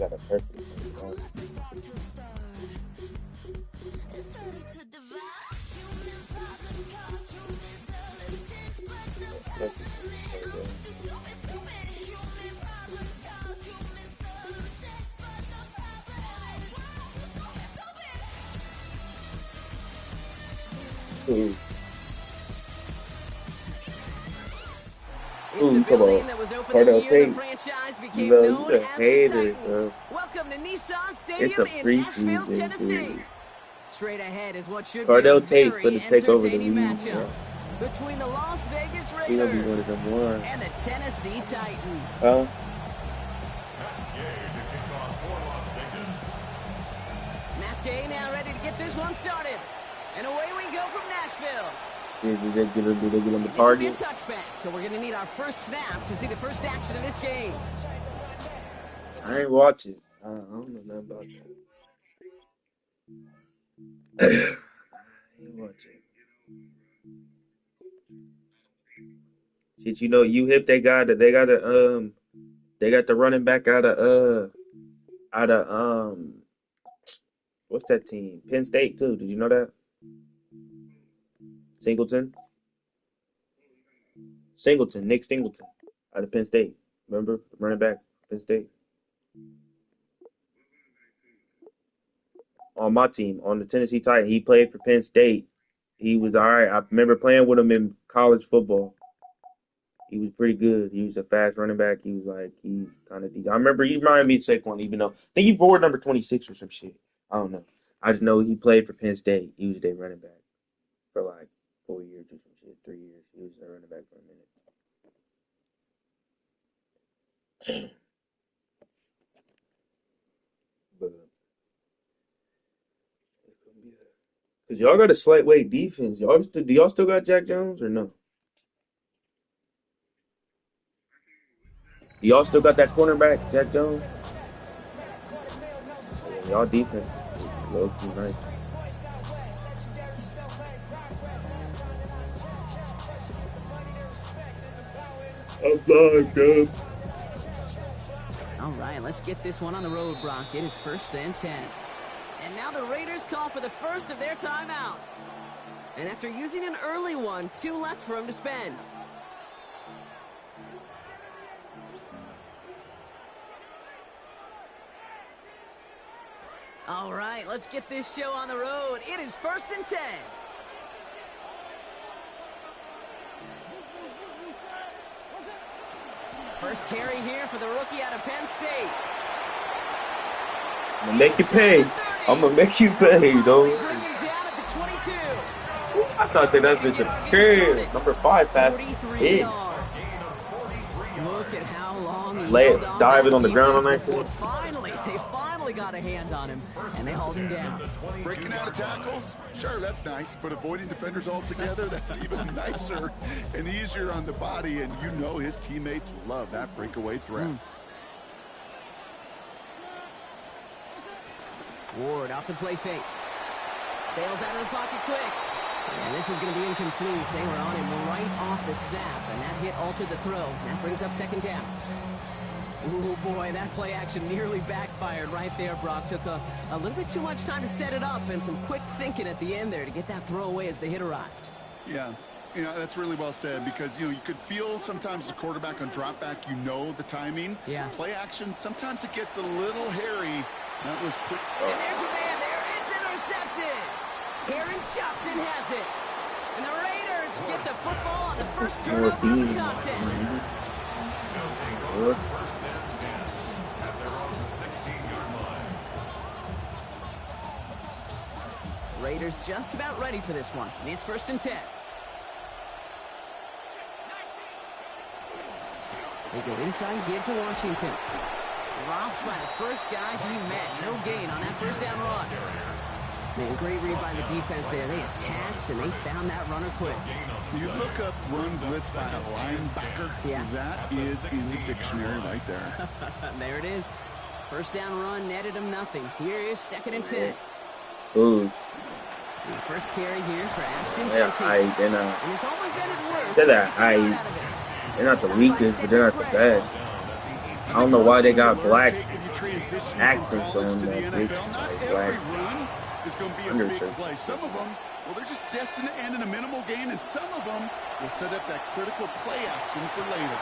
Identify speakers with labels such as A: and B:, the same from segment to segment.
A: got a perfect. Ooh. Ooh, come on. Cardell Tate. You know, you a hater, bro.
B: Welcome to Nissan
A: It's
B: Stadium
A: a
B: in Nashville,
A: preseason,
B: Tennessee.
A: dude.
B: Straight ahead is what should
A: Cardell
B: be a
A: Tate's
B: very
A: gonna take over the
B: entertaining
A: league,
B: matchup between the Las Vegas
A: He gonna be
B: Raiders
A: one of them ones.
B: and the Tennessee Titans.
A: Huh?
B: Matt Gay now ready to get this one started. And away we go from Nashville.
A: Shit, did they get him a
B: This
A: target?
B: will be a touchback, so we're going to need our first snap to see the first action of this game.
A: I ain't watch it. I don't know nothing about that. I ain't watch it. Shit, you know, you hip they got the running back out of what's that team? Penn State too. Did you know that? Nick Singleton out of Penn State. Remember? Running back, Penn State. On my team, on the Tennessee Titans. He played for Penn State. He was all right. I remember playing with him in college football. He was pretty good. He was a fast running back. He's kind of decent. I remember he reminded me of Saquon, even though I think he wore number 26 or some shit. I don't know. I just know he played for Penn State. He was their running back for like 4 years or some shit, 3 years. He was their running back for a minute. But because y'all got a slight weight defense. Do y'all still got Jack Jones or no? Do y'all still got that cornerback, Jack Jones? Yeah, y'all defense is low key nice. I'm blind, bro.
B: All right, let's get this one on the road, Brock. It is 1st and 10. And now the Raiders call for the first of their timeouts. And after using an early one, 2 left for him to spend. All right, let's get this show on the road. It is 1st and 10. First carry here for the rookie out of Penn State.
A: I'm gonna make you pay. I'm gonna make you pay, though. I thought that bitch a carry. Number 5 pass big.
B: Look at how long he
A: diving on the ground on that thing.
B: They finally got a hand on him, and they hauled him down.
C: Breaking out of tackles, sure, that's nice, but avoiding defenders altogether, that's even nicer and easier on the body, and you know his teammates love that breakaway threat.
B: Ward off the play fake. Bails out of the pocket quick. And this is going to be incomplete. They were on him right off the snap, and that hit altered the throw. That brings up 2nd down. Ooh, boy, that play action nearly backfired right there, Brock. Took a little bit too much time to set it up and some quick thinking at the end there to get that throw away as the hit arrived.
C: Yeah, that's really well said because, you could feel sometimes the quarterback on drop back, the timing.
B: Yeah.
C: Play action, sometimes it gets a little hairy. That was pretty...
B: And there's a man there. It's intercepted. Taron Johnson has it. And the Raiders get the football on the first turnover of the contest. Raiders just about ready for this one. And it's 1st and 10. They go inside, give to Washington. Dropped by the first guy he met. No gain on that 1st down run. Man, great read by the defense there. They attacked, and they found that runner quick.
C: You look up run blitz by a linebacker.
B: Yeah.
C: That is in the dictionary right there.
B: There it is. 1st down run netted him nothing. Here is 2nd and 10.
A: Ooh.
B: The first carry here for Ashton
A: Yeah,
B: Johnson. And it's almost ended worse.
A: They're not the weakest, but they're not the best. I don't know why they got black
C: transition from
A: accents
C: college
A: on
C: to the
A: that picture.
C: NFL, not
A: Like
C: every
A: black
C: run is going to be a big
A: undershirt.
C: play. Some of them, well, they're just destined to end in a minimal gain, and some of them will set up that critical play action for later.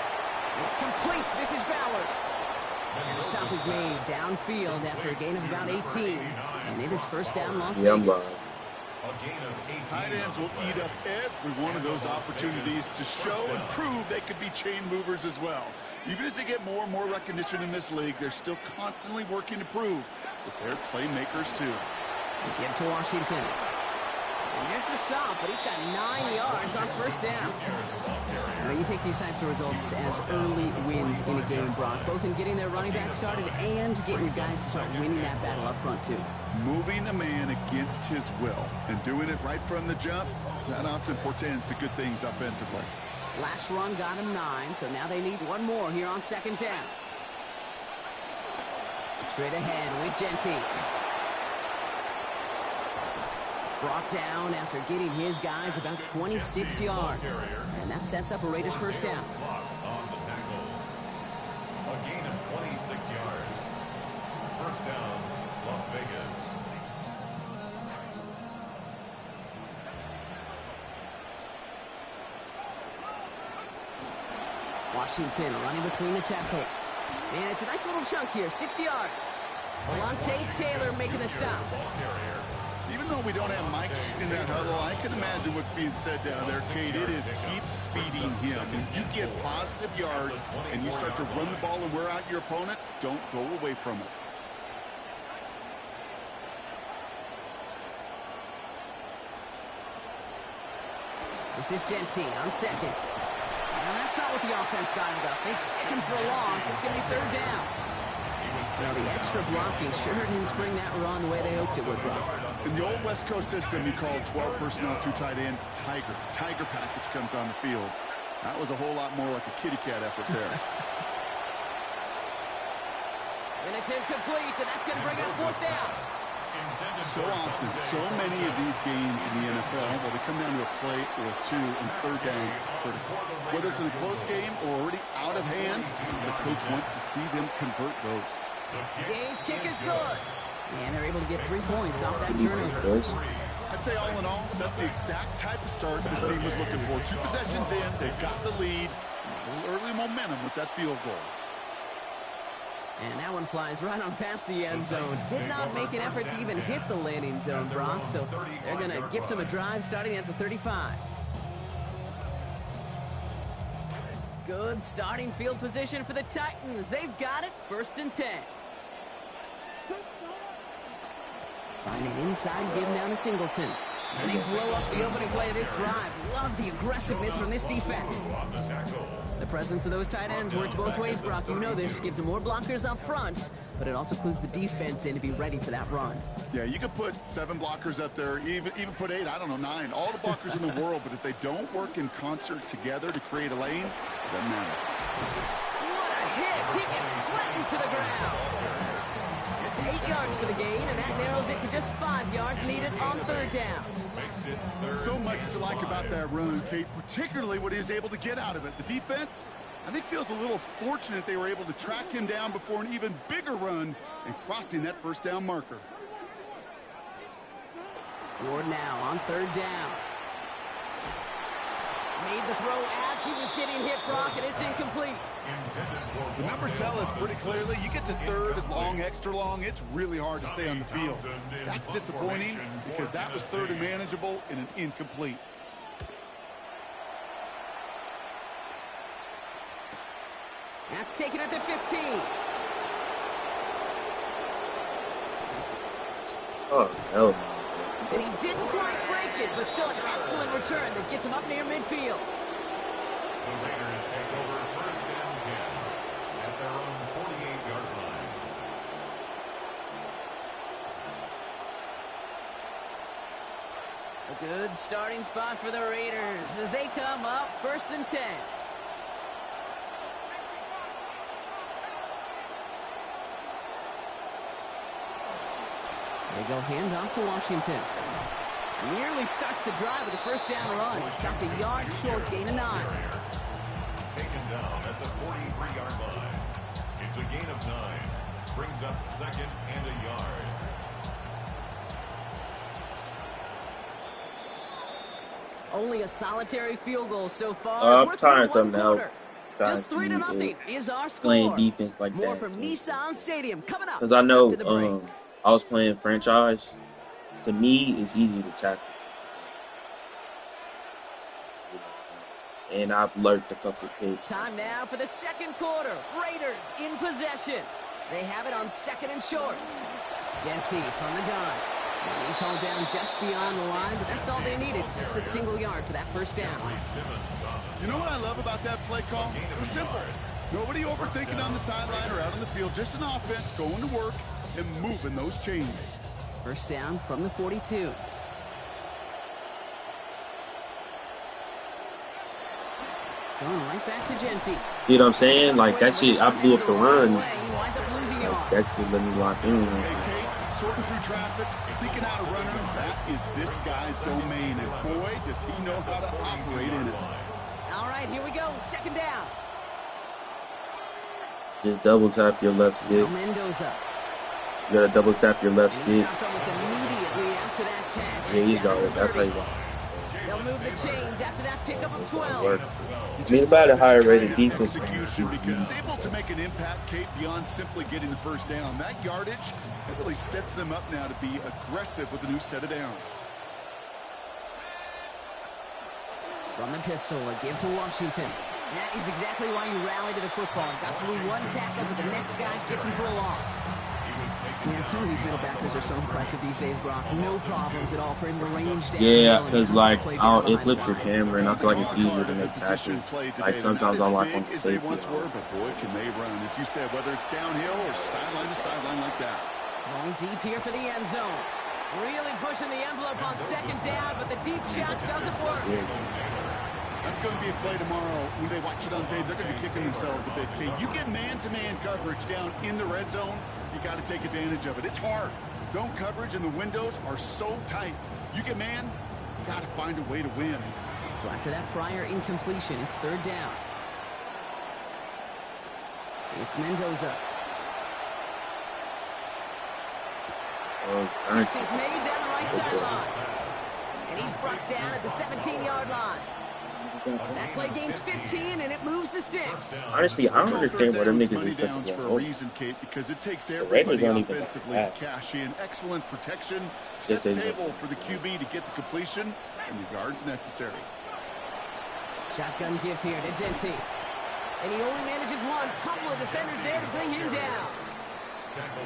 B: It's complete. This is Bowers. And the stop is made downfield after a gain of about 18. And it is first down Las Vegas.
C: Tight ends will eat up every one of those opportunities to show and prove they could be chain movers as well. Even as they get more and more recognition in this league, they're still constantly working to prove that they're playmakers too.
B: They give to Washington. And there's the stop, but he's got 9 yards on first down. Now, you take these types of results as early wins in a game, Brock, both in getting their running back started and getting your guys to start winning that battle up front, too.
C: Moving a man against his will and doing it right from the jump, that often portends to good things offensively.
B: Last run got him 9, so now they need one more here on second down. Straight ahead with Genty. Brought down after getting his guys about 26 yards. And that sets up a Raiders first down.
D: A gain of 26 yards. First down, Las Vegas.
B: Washington running between the tackles. And it's a nice little chunk here, 6 yards. Alontae Taylor making the stop.
C: Even though we don't have mics in that huddle, I can imagine what's being said down there, Kate. It is keep feeding him. If you get positive yards and you start to run the ball and wear out your opponent, don't go away from it.
B: This is Genty on second. And that's not what the offense dialed up. They stick him for a loss. It's going to be third down. Now, the extra blocking sure didn't spring that run the way they hoped it would, Brock.
C: In the old West Coast system, you called 12 personnel, 2 tight ends, Tiger. Tiger package comes on the field. That was a whole lot more like a kitty cat effort there.
B: And it's incomplete, and that's going to bring up fourth down.
C: So often, so many of these games in the NFL, well, they come down to a play or two and third downs critical. Whether it's in a close game or already out of hand, the coach wants to see them convert those.
B: Gay's kick is good. And they're able to get 3 points off that turnover.
C: I'd say all in all, that's the exact type of start this team was looking for. 2 possessions in, they've got the lead. A little early momentum with that field goal.
B: And that one flies right on past the end zone. Did not make an effort to even hit the landing zone, Brock. So they're going to gift him a drive starting at the 35. Good starting field position for the Titans. They've got it. First and 10. Finding inside, give down to Singleton. And they blow up the opening play of this drive. Love the aggressiveness from this defense. The presence of those tight ends works both ways, Brock. You know this. Gives them more blockers up front, but it also clues the defense in to be ready for that run.
C: Yeah, you could put 7 blockers up there, even put 8, I don't know, 9. All the blockers in the world, but if they don't work in concert together to create a lane, it doesn't matter.
B: What a hit! He gets flattened to the ground. It's 8 yards for the gain, and that narrows it to just 5 yards needed on third down.
C: So much to like about that run, Kate, particularly what he was able to get out of it. The defense, I think, feels a little fortunate they were able to track him down before an even bigger run and crossing that first down marker.
B: Ward now on third down. Made the throw as he was getting hit, Brock, and it's incomplete.
C: The numbers tell us pretty clearly, you get to third and long, extra long, it's really hard to stay on the field. That's disappointing because that was third and manageable and an incomplete.
B: That's taken at the 15.
A: Oh, hell no.
B: And he didn't quite break it, but still an excellent return that gets him up near midfield.
D: The Raiders take over first and 10 at their own 48-yard line.
B: A good starting spot for the Raiders as they come up first and 10. They go handoff to Washington. Nearly starts the drive with a first down run. He stopped a yard short, gain of 9.
D: Taken down at the 43-yard line. It's a gain of 9. brings up 2nd and a yard.
B: Only a solitary field goal so far.
A: I'm trying something else.
B: Just 3-0 is our
A: Playing
B: score.
A: defense like
B: More
A: that.
B: from Nissan Stadium coming up.
A: Because I know
B: after the break.
A: I was playing franchise. To me, it's easy to tackle. And I've lurked a couple of picks.
B: Time now for the second quarter. Raiders in possession. They have it on 2nd and short. Genty from the gun. And he's hauled down just beyond the line, but that's all they needed. Just a single yard for that first down.
C: You know what I love about that play call? It was simple. Nobody overthinking on the sideline or out on the field. Just an offense going to work and moving those chains.
B: First down from the 42. Going right back to Genty.
A: You know what I'm saying? Like, that shit, I blew up the run.
B: He winds up losing yards.
A: That shit let me lock in.
C: Hey, Kate, sorting through traffic, seeking out a runner, that is this guy's domain. And boy, does he know how to operate in it.
B: All right, here we go. Second down.
A: Just double tap your left stick.
B: Mendoza.
A: You gotta double tap your left
B: And he
A: stick.
B: stopped almost immediately after that catch.
A: Yeah, he's
B: down
A: got
B: to
A: it. That's how you
B: 30.
A: want.
B: They'll move the chains after that pickup of 12.
A: Work. I mean, about a higher rated defense.
C: Execution because it's able to make an impact, Kate, beyond simply getting the first down. That yardage, it really sets them up now to be aggressive with a new set of downs.
B: From the pistol, a give to Washington. That is exactly why you rally to the football. Got through one tackle, but the next guy gets him for a loss. Man, some of these middle backers are so impressive these days, Brock. No problems at all for him to range down.
A: Yeah, because, like, it flips your camera, and I feel like it's easier to make tackles. Like, sometimes I like on the
C: as they
A: safety.
C: once were, but boy, can they run. As you said, whether it's downhill or sideline to sideline like that.
B: Going deep here for the end zone. Really pushing the envelope on second down, but the deep shot doesn't work.
C: That's going to be a play tomorrow. When they watch it on tape, they're going to be kicking themselves a bit. Kate, you get man-to-man coverage down in the red zone, you got to take advantage of it. It's hard. Zone coverage and the windows are so tight. You get man, you got to find a way to win.
B: So after that prior incompletion, it's third down. It's Mendoza. Catch is made down the right sideline. And he's brought down at the 17-yard line. That play gains 15, and it moves the sticks.
A: Honestly, I don't understand why them niggas is such
C: downs
A: a
C: for a
A: good
C: reason, Kate, because it takes
A: Raiders
C: everybody
A: don't even
C: offensively
A: have
C: to cash in. Excellent protection.
A: Yes,
C: Set the
A: they do.
C: table for the QB to get the completion and the yards necessary.
B: Shotgun give here to Genty. And he only manages one. Couple of defenders there to bring him down.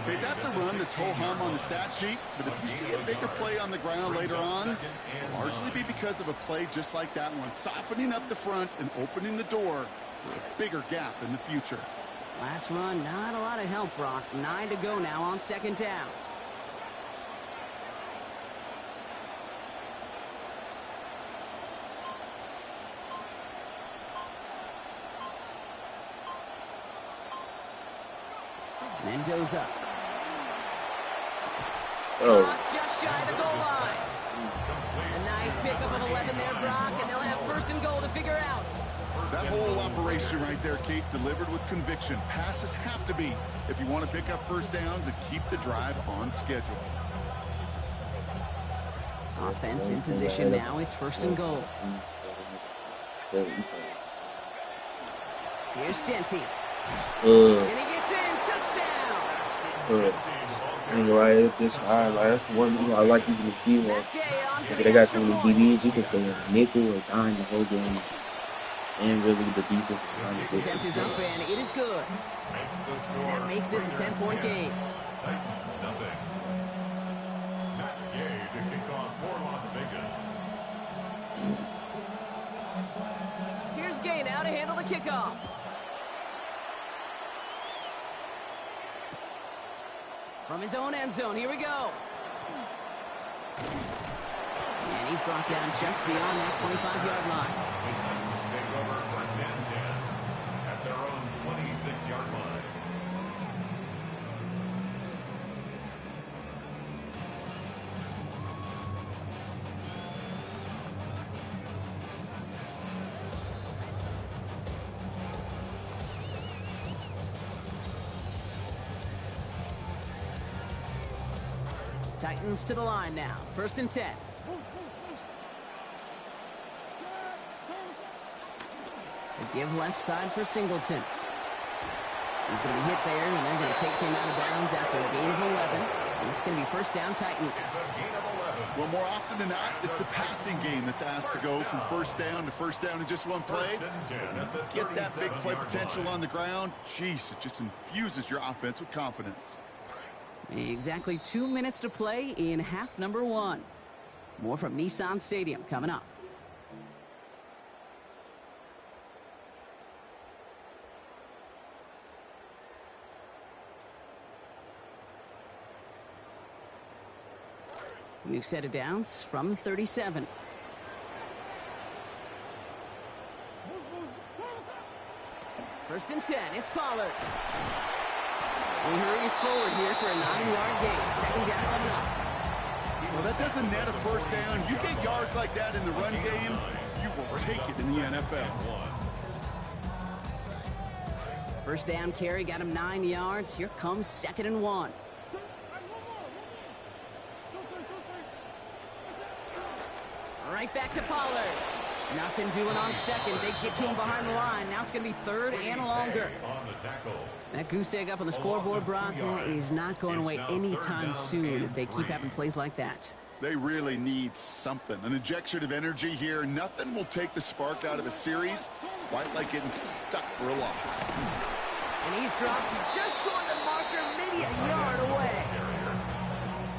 C: Okay, that's a run that's ho-hum on the stat sheet, but if you see a bigger play on the ground later on, it'll largely be because of a play just like that one, softening up the front and opening the door for a bigger gap in the future.
B: Last run, not a lot of help, Brock. 9 to go now on second down. Mendoza. Just shy of the goal line. A nice pickup of 11 there, Brock, and they'll have first and goal to figure out.
C: That whole operation right there, Kate, delivered with conviction. Passes have to be if you want to pick up first downs and keep the drive on schedule.
B: Offense in position now. It's first and goal. Here's Genty. And he gets in. Touchdown.
A: And right, it's just high. Like, that's one thing I like even to see. Like, if they got so many DBs, you can stay in nickel or dime the whole game. And really, the defense is behind the
B: This attempt is up, and it is good. And that makes this a 10-point game.
D: Titans nothing. Matt Gay to kick off for Las Vegas.
B: Here's Gay now to handle the kickoff. From his own end zone, here we go. And he's brought down just beyond that 25-yard line.
D: The Titans take over first and 10 at their own 26-yard line.
B: Titans to the line now. 1st and 10. A give left side for Singleton. He's going to be hit there, and they're going to take him out of bounds after a gain of 11. And it's going to be 1st down Titans.
C: Well, more often than not, it's the passing game that's asked to go from 1st down in just one play. Get that big play potential on the ground. Jeez, it just infuses your offense with confidence.
B: Exactly 2 minutes to play in half number 1. More from Nissan Stadium coming up. New set of downs from 37. First and 10, it's Pollard. He hurries forward here for a 9-yard gain. 2nd down coming up.
C: Well, that doesn't net a 1st down. You get yards like that in the run game, you will take it in the NFL.
B: 1st down carry got him 9 yards. Here comes 2nd and 1. Right back to Pollard. Nothing doing on 2nd. They get to him behind the line. Now it's going to be 3rd and longer. That goose egg up on the scoreboard, Brock, that is not going away anytime soon if they keep having plays like that.
C: They really need something. An injection of energy here. Nothing will take the spark out of a series quite like getting stuck for a loss.
B: And he's dropped just short of the marker, maybe a yard away.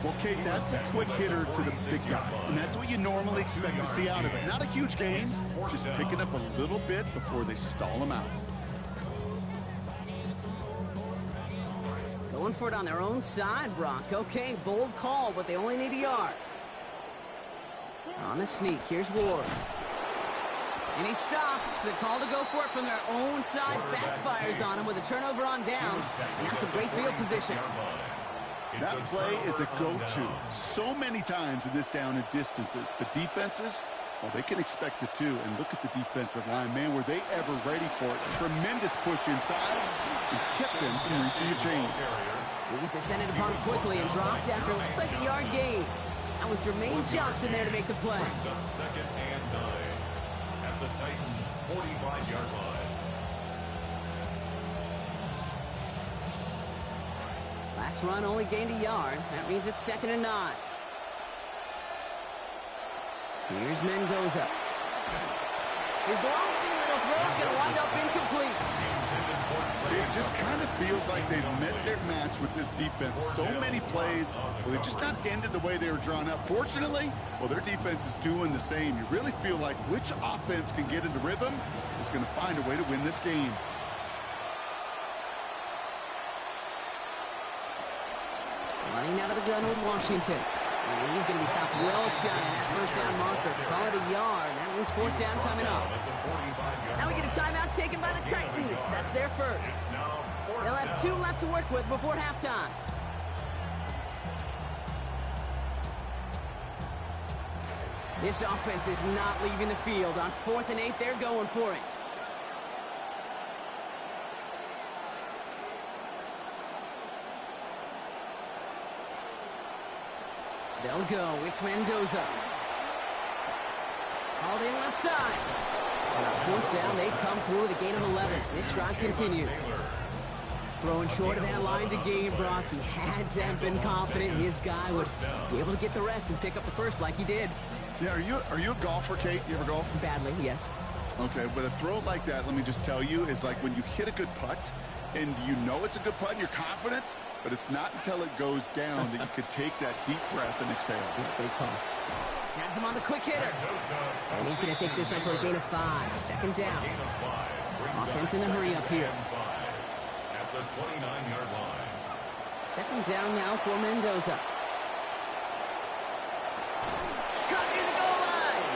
C: Well, Kate, that's a quick hitter to the big guy, and that's what you normally expect to see out of it. Not a huge gain, just picking up a little bit before they stall him out.
B: Going for it on their own side, Brock. Okay, bold call, but they only need a yard. On the sneak, here's Ward. And he stops. The call to go for it from their own side backfires on him with a turnover on downs, and that's some great field position.
C: That play is a go-to so many times in this down and distances. But defenses, well, they can expect it too. And look at the defensive line. Man, were they ever ready for it? Tremendous push inside and kept them from reaching the chains.
B: He's descended upon him quickly and dropped after it looks like a yard gain. That was Jermaine Johnson there to make the play.
D: 2nd and 9 at the Titans' 45-yard line.
B: Last run only gained a yard. That means it's 2nd and 9. Here's Mendoza. His lofty little throw is going to wind up incomplete.
C: It just kind of feels like they've met their match with this defense. So many plays, well, they've just not ended the way they were drawn up. Fortunately, well, their defense is doing the same. You really feel like which offense can get into rhythm is going to find a way to win this game.
B: Running out of the gun with Washington. And he's going to be stopped well shy of that 1st down marker. Call it a yard. That means 4th down coming up. Now we get a timeout taken by the Titans. That's their first. They'll have 2 left to work with before halftime. This offense is not leaving the field. On 4th and 8, they're going for it. They'll go. It's Mendoza. Hauled in left side. And on 4th down, they come through with a gain of 11. This drive continues. Throwing short of that line to gain, Brock. He had to have been confident his guy would be able to get the rest and pick up the first like he did.
C: Yeah, are you a golfer, Kate? You ever golf?
B: Badly, yes.
C: Okay, but a throw like that, let me just tell you, is like when you hit a good putt, and you know it's a good putt and you're confident, but it's not until it goes down that you could take that deep breath and exhale.
B: Yeah, great call. Has him on the quick hitter. And he's going to take this up for a gain of 5. 2nd down. Offense in a hurry up here.
D: At the 29-yard line.
B: 2nd down now for Mendoza. Cut near the goal line.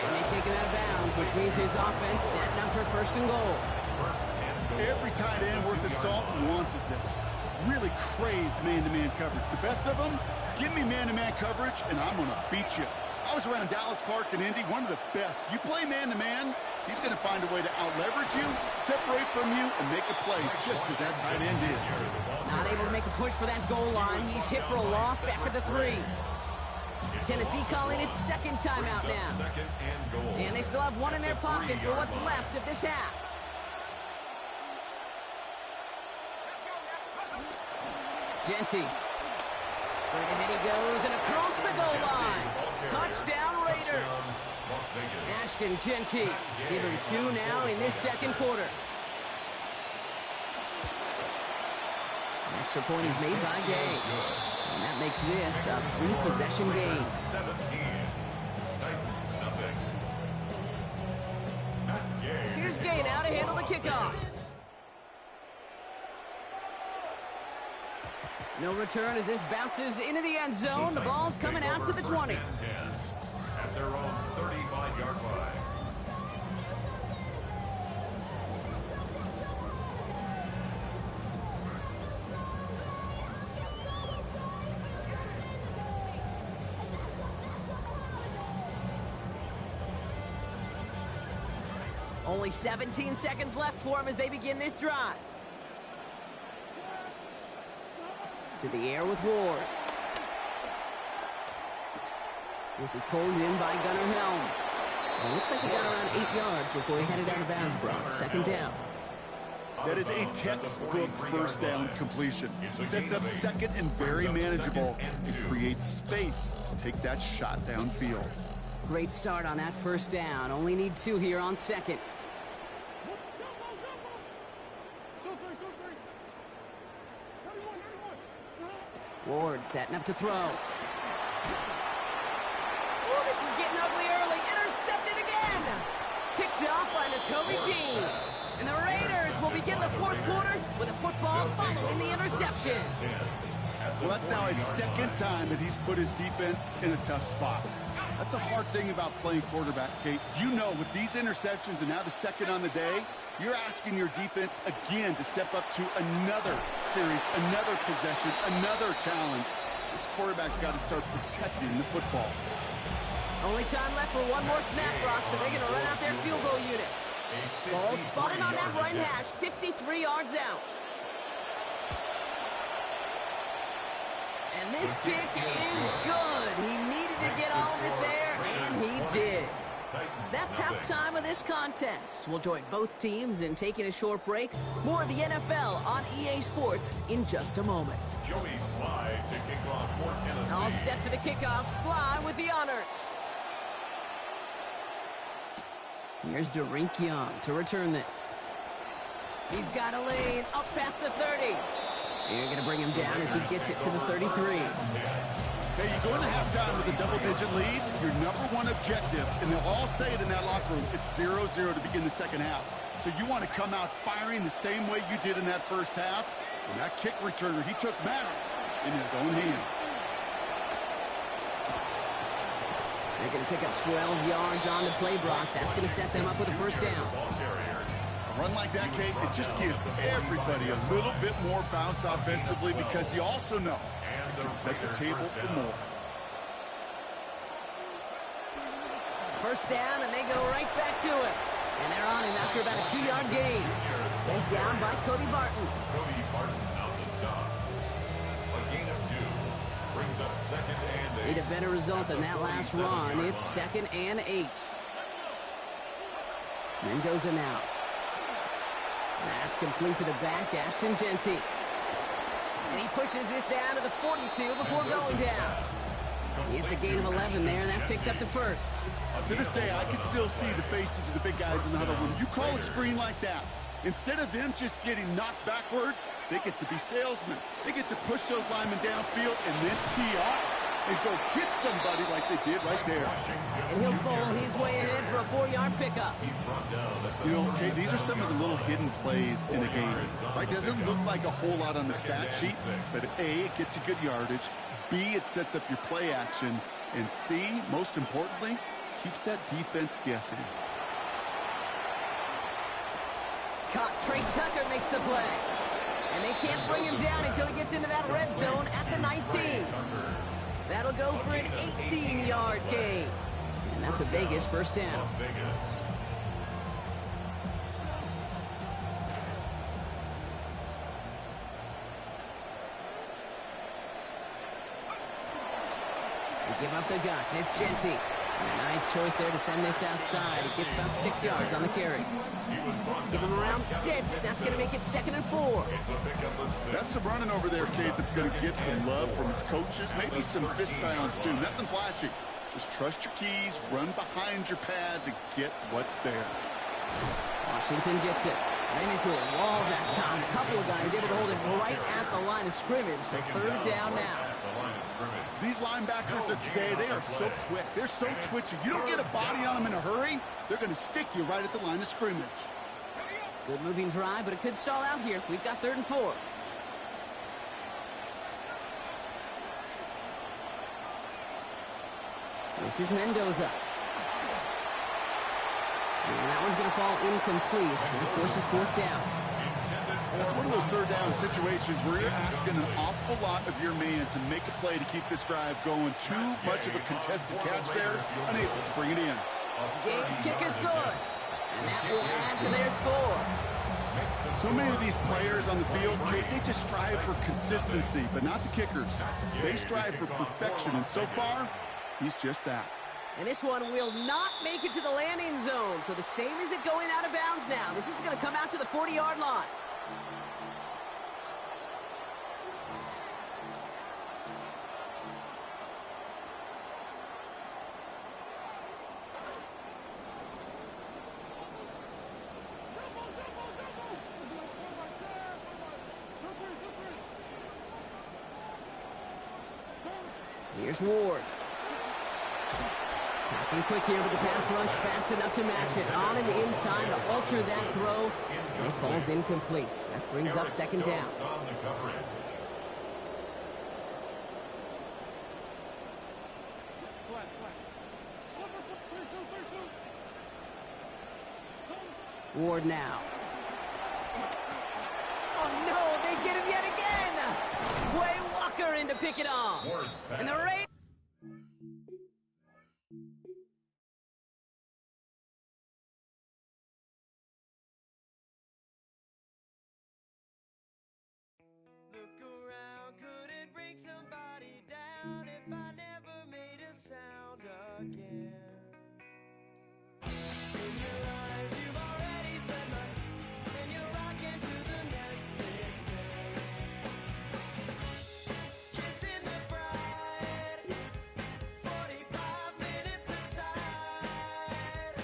B: And they take him out of bounds, which means his offense setting up for 1st and goal.
C: Every tight end worth his salt wanted this. Really craved man-to-man coverage. The best of them, give me man-to-man coverage, and I'm going to beat you. I was around Dallas Clark and Indy, one of the best. You play man-to-man, He's going to find a way to out-leverage you, separate from you, and make a play just as that tight end did.
B: Not able to make a push for that goal line. He's hit for a loss back at the 3. Tennessee calling its second timeout now.
D: Second and goal.
B: And they still have one in their pocket for what's left of this half. Genty. Straight ahead he goes and across the goal line. Touchdown Raiders. Ashton Genty. Give him 2 now in this second quarter. Extra point is made by Gay. And that makes this a 3-possession game.
D: 17. Titans nothing. Matt Gay.
B: Here's Gay now to handle the kickoff. No return as this bounces into the end zone. The ball's coming out to the 20.
D: At their own 35-yard line.
B: Only 17 seconds left for him as they begin this drive. To the air with Ward. This is pulled in by Gunnar Helm. It looks like he got around 8 yards before he headed out of bounds, Brock. Second down.
C: That is a textbook first down completion. Sets up second and very manageable. It creates space to take that shot downfield.
B: Great start on that first down. Only need 2 here on second. Ward setting up to throw. Oh, this is getting ugly early. Intercepted again. Picked off by Nakobe Dean. And the Raiders will begin the fourth quarter with a football following the interception.
C: Well, that's now his second time that he's put his defense in a tough spot. That's a hard thing about playing quarterback, Kate. You know, with these interceptions and now the second on the day, you're asking your defense again to step up to another series, another possession, another challenge. This quarterback's got to start protecting the football.
B: Only time left for one more snap, Brock, so they're going to run out their field goal unit. Ball spotted on that right hash, 53 yards out. And this kick is good. He needed to get all of it there, and he did. That's halftime of this contest. We'll join both teams in taking a short break. More of the NFL on EA Sports in just a moment.
D: Joey Slye to kick off for Tennessee.
B: All set for the kickoff. Slye with the honors. Here's Derink Young to return this. He's got a lane up past the 30. You're going to bring him down as he gets it to the 33.
C: Hey, you go into halftime with a double-digit lead, your number one objective, and they'll all say it in that locker room, it's 0-0 to begin the second half. So you want to come out firing the same way you did in that first half. And that kick returner, he took matters in his own hands.
B: They're going to pick up 12 yards on the play, Brock. That's going to set them up with a first down.
C: A run like that, Kate, it just gives everybody a little bit more bounce offensively because you also know you can set the table for more.
B: First down, and they go right back to it. And they're on him after about a 2-yard gain. Sent down by Cody Barton.
D: Cody Barton on the stop. A gain of 2 brings up second and 8.
B: Need a better result than that last run. It's second and 8. Mendoza now. That's complete to the back, Ashton Genty. And he pushes this down to the 42 before going down. It's a gain of 11 there, and that picks up the first.
C: To this day, I can still see the faces of the big guys in the huddle. When you call a screen like that, instead of them just getting knocked backwards, they get to be salesmen. They get to push those linemen downfield and then tee off and go hit somebody like they did right there.
B: And he'll bowl his way ahead for a 4-yard pickup.
C: You know, okay, these are some of the little hidden plays in a game. Right? Doesn't look like a whole lot on the stat sheet, but A, it gets you good yardage. B, it sets up your play action. And C, most importantly, keeps that defense guessing.
B: Caught. Trey Tucker makes the play. And they can't bring him down until he gets into that red zone at the 19. That'll go for an 18-yard gain. And that's a Vegas first down. They give up the guts. It's Genty. And a nice choice there to send this outside. It gets about 6 yards on the carry. Give him around 6. That's going to make it 2nd and 4.
C: That's some running over there, Kate, that's going to get some love from his coaches. Maybe some fist pounds, too. Nothing flashy. Just trust your keys, run behind your pads, and get what's there.
B: Washington gets it. Ran into a wall that time. A couple of guys able to hold it right at the line of scrimmage. So 3rd down now.
C: These linebackers of today, they are so quick. They're so twitchy. You don't get a body on them in a hurry, they're going to stick you right at the line of scrimmage.
B: Good moving drive, but it could stall out here. We've got 3rd and 4. This is Mendoza. And that one's going to fall incomplete. And of course, it's 4th down.
C: That's one of those 3rd down situations where you're asking an awful lot of your man to make a play to keep this drive going. Too much of a contested catch there, unable to bring it in.
B: Game's kick is good. And that will add to their score.
C: So many of these players on the field, Kate, they just strive for consistency, but not the kickers. They strive for perfection, and so far, he's just that.
B: And this one will not make it to the landing zone. So the same as it going out of bounds now. This is going to come out to the 40-yard line. Here's Ward. Passing quick here, but the pass rush fast enough to match it. On and in time to alter that throw. And it falls incomplete. That brings up 2nd down. Ward now. Oh no, they get him yet again. Quay Walker in to pick it off. And the Raiders.
E: Look around, could it bring somebody down if I never made a sound again? In your eyes, you've already spent my, then you're rocking to the next big thing. Kissing the bride, 45 minutes aside.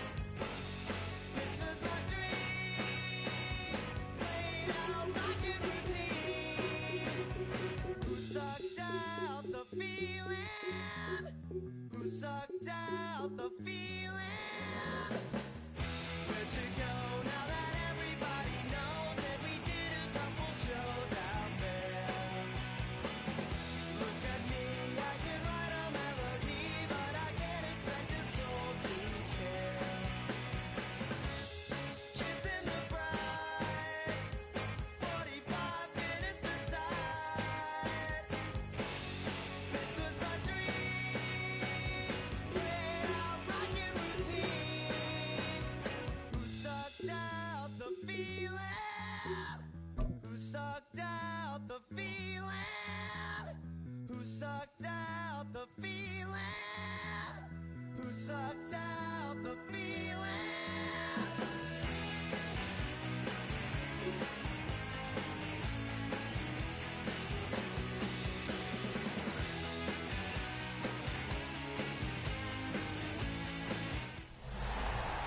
E: This was my dream, played out rockin' routine. Who sucked out the feeling? Who sucked out the feeling? Where'd you go now that everybody knows that we did a couple shows out there? Look at me, I can write a melody, but I can't expect a soul to care. Kissing the bride, 45 minutes aside. This was my dream, played out rockin' routine. Who sucked out the feeling? Who sucked out the feeling? Who sucked out the feeling? Who sucked out the feeling?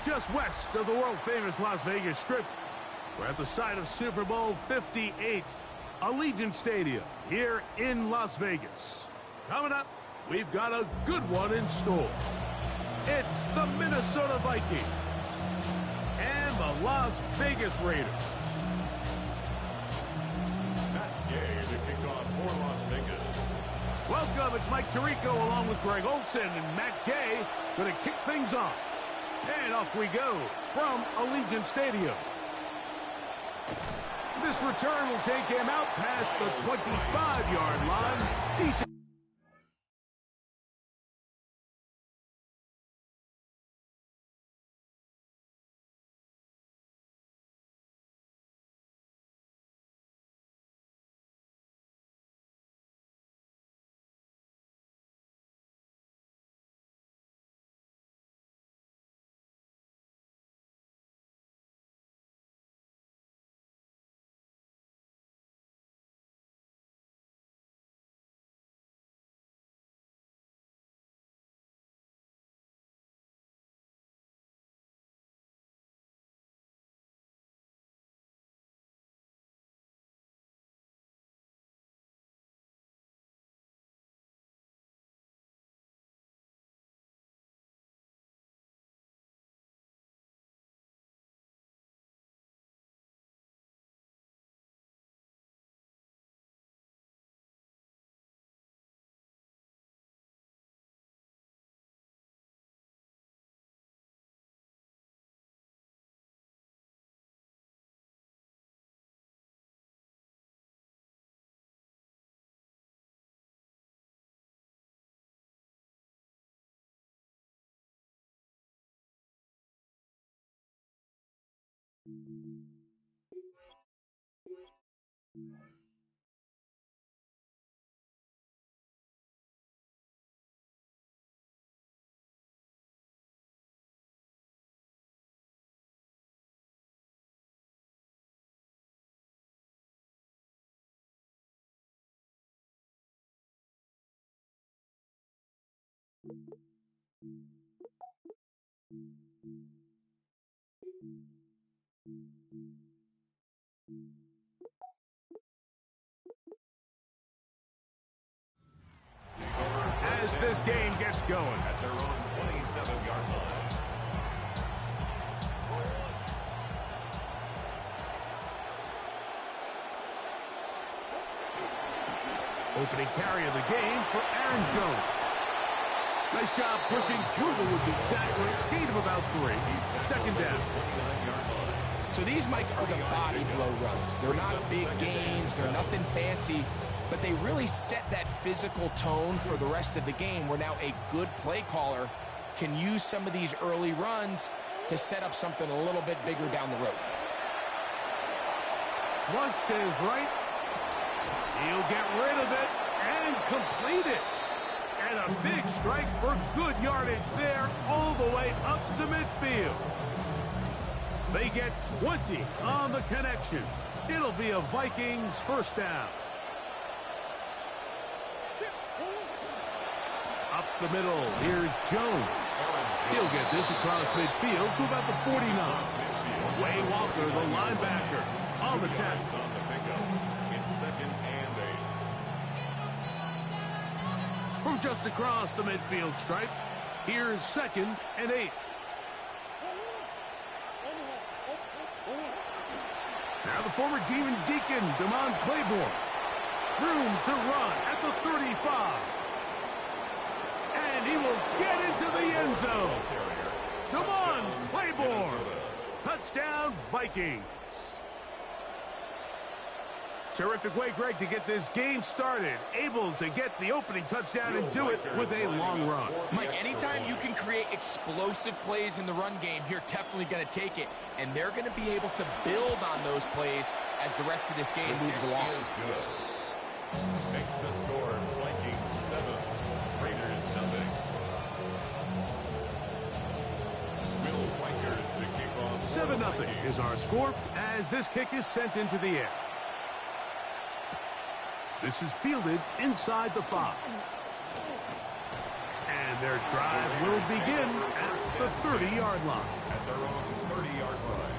F: Just west of the world-famous Las Vegas Strip, we're at the site of Super Bowl 58, Allegiant Stadium, here in Las Vegas. Coming up, we've got a good one in store. It's the Minnesota Vikings and the Las Vegas Raiders.
D: Matt Gay, the kickoff for Las Vegas.
F: Welcome, it's Mike Tirico along with Greg Olson and Matt Gay going to kick things off. And off we go from Allegiant Stadium. This return will take him out past the 25-yard line. Decent. As this game gets going.
D: At their own 27-yard line.
F: Opening carry of the game for Aaron Jones. Nice job pushing through the would-be tackler. Gain of about 3. Second down.
G: So these, Mike, are the body blow runs. They're not big gains. They're nothing fancy. But they really set that physical tone for the rest of the game where now a good play caller can use some of these early runs to set up something a little bit bigger down the road.
F: Flush to his right. He'll get rid of it and complete it. And a big strike for good yardage there all the way up to midfield. They get 20 on the connection. It'll be a Vikings first down. Up the middle, here's Jones. He'll get this across midfield to about the 49. Way Walker, the linebacker, on the tackle.
D: On the pickup. It's 2nd and 8.
F: From just across the midfield stripe, here's 2nd and 8. Now the former Demon Deacon, Damon Claiborne. Room to run at the 35. And he will get into the end zone. Damon Claiborne. Touchdown, Vikings. Terrific way, Greg, to get this game started. Able to get the opening touchdown and do it with a long run.
G: Mike, anytime you can create explosive plays in the run game, you're definitely going to take it. And they're going to be able to build on those plays as the rest of this game moves along.
D: Is good. Makes the score Vikings 7, Raiders nothing. Will Vikers to kick off.
F: 7-0 is our score as this kick is sent into the air. This is fielded inside the 5. And their drive will begin at the 30-yard line.
D: At their own 30-yard line.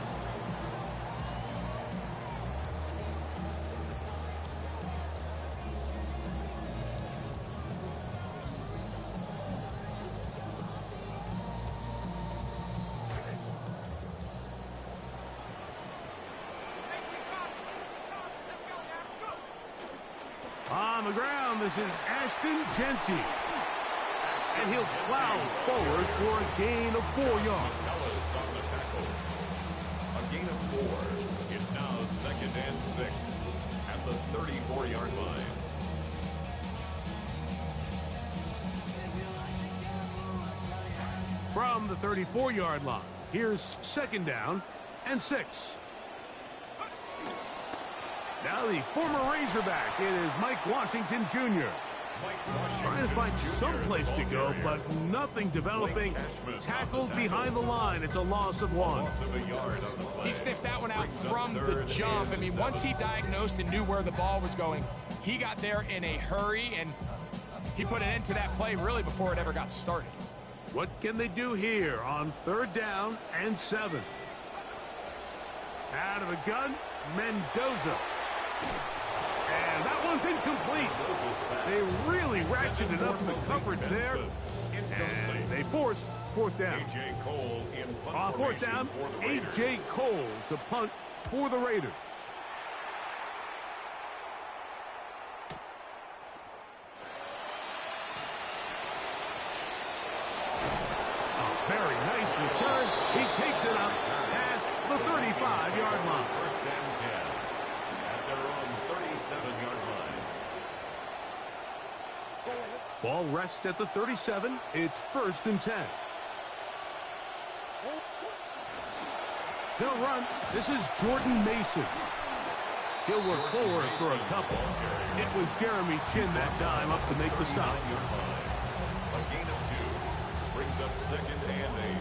F: On the ground, this is Ashton Genty. And he'll plow forward for a gain of 4 yards.
D: Metellus on the tackle. A gain of 4. It's now 2nd and 6 at the 34-yard line.
F: From the 34-yard line, here's 2nd down and 6. Now the former Razorback, it is Mike Washington Jr. Trying to find some place to go, but nothing developing. Tackled behind the line. It's a loss of 1.
G: He sniffed that one out from the jump. I mean, once he diagnosed and knew where the ball was going, he got there in a hurry, and he put an end to that play really before it ever got started.
F: What can they do here on 3rd down and 7? Out of the gun, Mendoza. And that one's incomplete. They really ratcheted up the coverage there. And they force 4th down.
D: A.J. Cole in punt
F: On 4th down,
D: formation for the Raiders.
F: A.J. Cole to punt for the Raiders. A very nice return. He takes it up past the 35-yard line.
D: 1st and 10 at their own 37-yard line.
F: Ball rests at the 37. It's 1st and 10. He'll run. This is Jordan Mason. He'll work forward for a couple. It was Jeremy Chin that time up to make the stop.
D: A gain of 2 brings up 2nd and 8.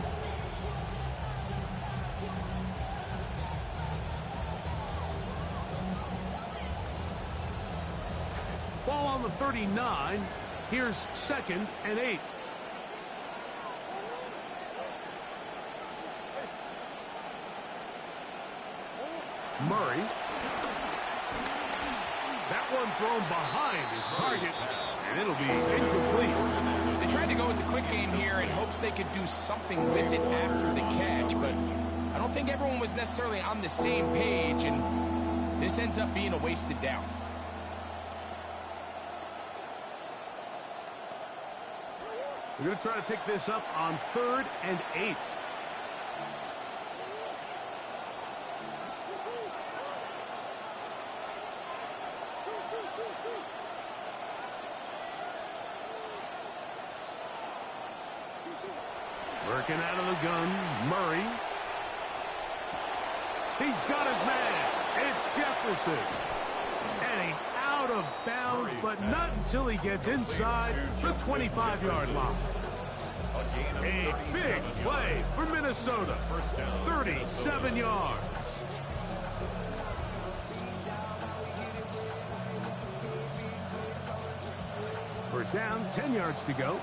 F: Ball on the 39. Here's 2nd and 8. Murray. That one thrown behind his target, and it'll be incomplete.
G: They tried to go with the quick game here in hopes they could do something with it after the catch, but I don't think everyone was necessarily on the same page, and this ends up being a wasted down.
F: We're going to try to pick this up on 3rd and 8. Working out of the gun, Murray. He's got his man. It's Jefferson. And he's out of bounds, but not until he gets inside the 25-yard line. A big play for Minnesota. 37 yards. First down, 10 yards to go.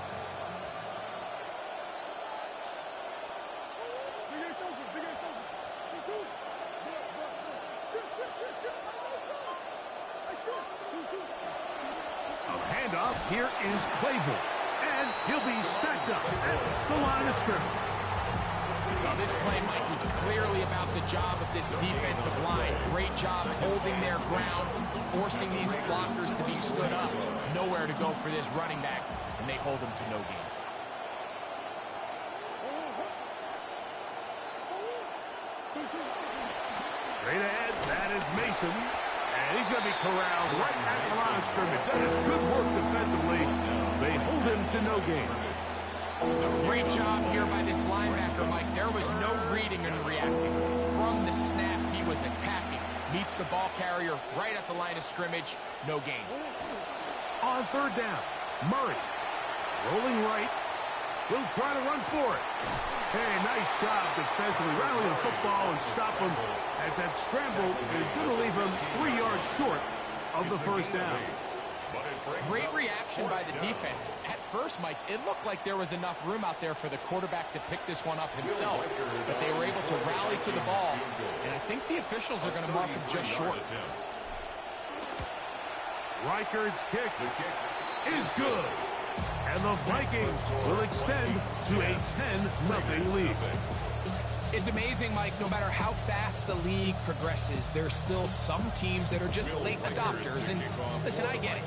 F: Handoff. Here is Claiborne. And he'll be stacked up at the line of scrimmage.
G: Well, this play, Mike, was clearly about the job of this defensive line. Great job holding their ground, forcing these blockers to be stood up. Nowhere to go for this running back, and they hold him to no gain.
F: Straight ahead, that is Mason. And he's going to be corralled right at the line of scrimmage. That is good work defensively. They hold him to no gain.
G: Great job here by this linebacker, Mike. There was no reading and reacting. From the snap, he was attacking. Meets the ball carrier right at the line of scrimmage. No gain.
F: On 3rd down, Murray. Rolling right. He'll try to run for it. Hey, nice job defensively. Rally the football and stop him, as that scramble is going to leave him 3 yards short of the first down.
G: Great reaction by the defense. At first, Mike, it looked like there was enough room out there for the quarterback to pick this one up himself, but they were able to rally to the ball, and I think the officials are going to mark him just short.
F: Reichard's kick is good. And the Vikings will extend to a 10-0 lead.
G: It's amazing, Mike, no matter how fast the league progresses, there's still some teams that are just late adopters. And listen, I get it.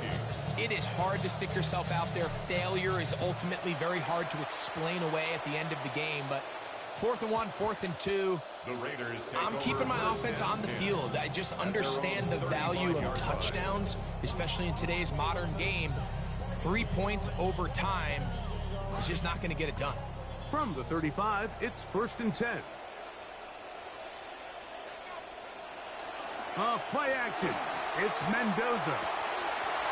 G: It is hard to stick yourself out there. Failure is ultimately very hard to explain away at the end of the game. But 4th and 1, 4th and 2, I'm keeping my offense on the field. I just understand the value of touchdowns, especially in today's modern game. 3 points over time is just not going to get it done.
F: From the 35, it's 1st and 10. Play action. It's Mendoza.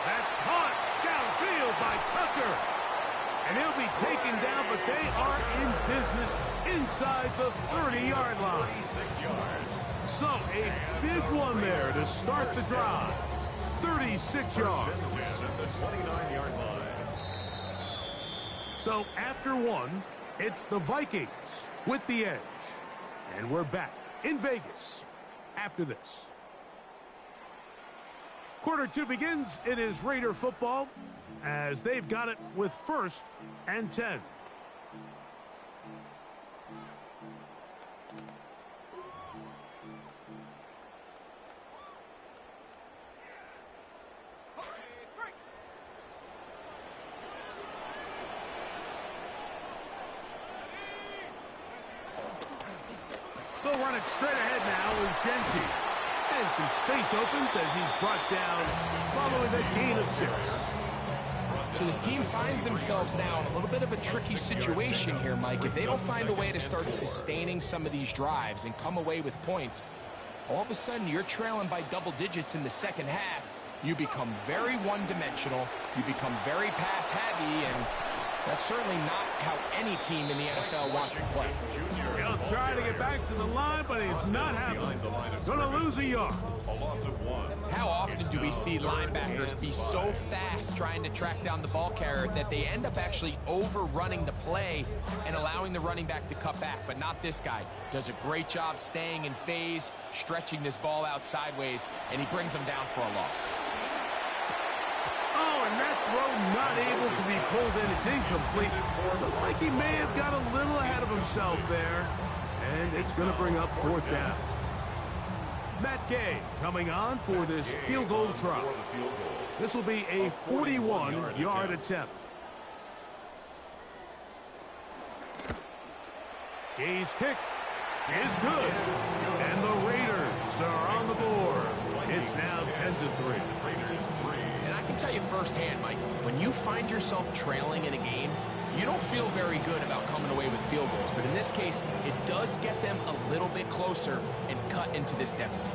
F: That's caught downfield by Tucker. And he'll be taken down, but they are in business inside the 30-yard line. So a big one there to start the drive. 36 yards. So after one, it's the Vikings with the edge. And we're back in Vegas after this. Quarter 2 begins. It is Raider football as they've got it with 1st and 10. They'll run it straight ahead now with Genty. And some space opens as he's brought down following a gain of 6.
G: So this team finds themselves now in a little bit of a tricky situation here, Mike. If they don't find a way to start sustaining some of these drives and come away with points, all of a sudden you're trailing by double digits in the second half. You become very one-dimensional. You become very pass-heavy, and that's certainly not how any team in the NFL wants to play.
F: He'll try to get back to the line, but he's not happening. Gonna lose a yard.
D: A loss of 1.
G: How often do we see linebackers be so fast trying to track down the ball carrier that they end up actually overrunning the play and allowing the running back to cut back? But not this guy. Does a great job staying in phase, stretching this ball out sideways, and he brings them down for a loss.
F: Oh, and that throw not able to be pulled in. It's incomplete. Looked like he may have got a little ahead of himself there. And it's going to bring up fourth down. Matt Gay coming on for this field goal try. This will be a 41-yard attempt. Gay's kick is good. And the Raiders are on the board. It's now 10-3.
G: And I can tell you firsthand, Mike, when you find yourself trailing in a game, you don't feel very good about coming away with field goals. But in this case, it does get them a little bit closer and cut into this deficit.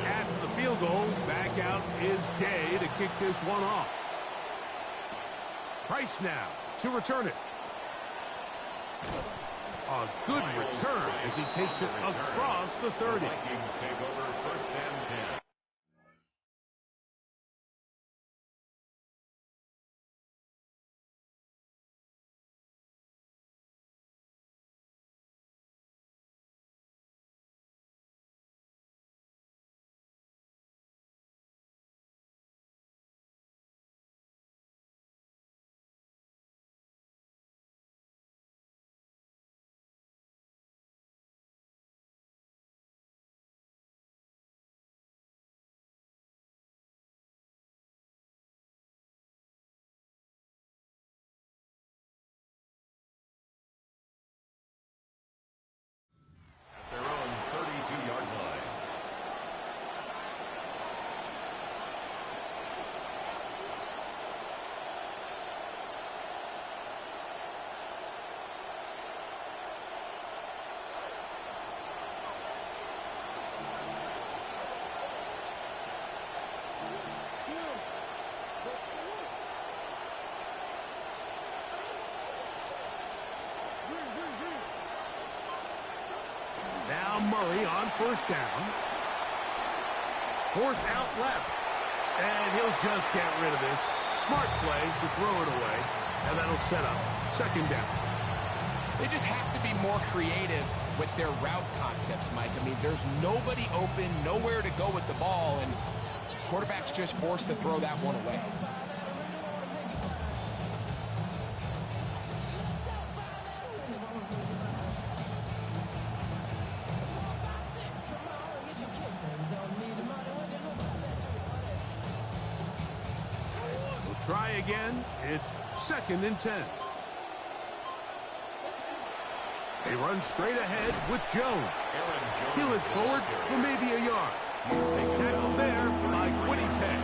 F: That's the field goal. Back out is Gay to kick this one off. Price now to return it. A good return as he takes it across the 30.
D: Vikings take over first and 10. Their own 32-yard line.
F: Now Murray on first down. Forced out left. And he'll just get rid of this. Smart play to throw it away. And that'll set up second down.
G: They just have to be more creative with their route concepts, Mike. I mean, there's nobody open, nowhere to go with the ball, and quarterback's just forced to throw that one away.
F: Try again. It's second and 10. They run straight ahead with Jones. He'll it forward for maybe a yard. He's tackled there by Quiddy Pay.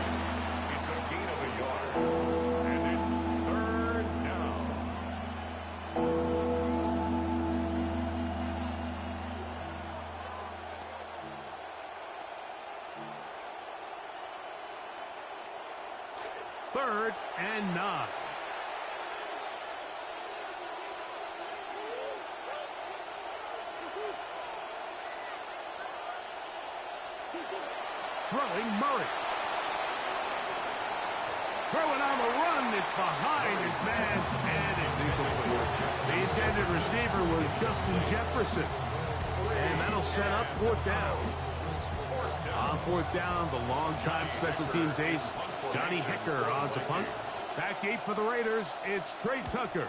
D: It's a gain of a yard. And it's third down.
F: Third and 9. Throwing Murray. Throwing on the run. It's behind his man. And it's incomplete. The intended receiver was Justin Jefferson. And that'll set up fourth down. On fourth down, the longtime special teams ace, Johnny Hecker on to punt. Back deep for the Raiders, it's Trey Tucker.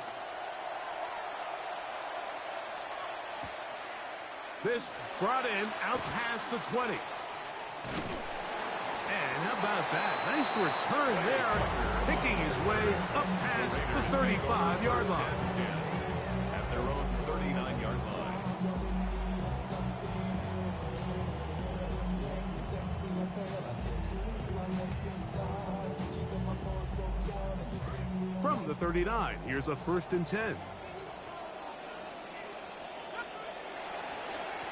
F: This brought in out past the 20. And how about that? Nice return there, picking his way up past the 35-yard line.
D: At their own 39-yard line.
E: Sexy, let's go.
F: the 39. Here's a 1st and 10.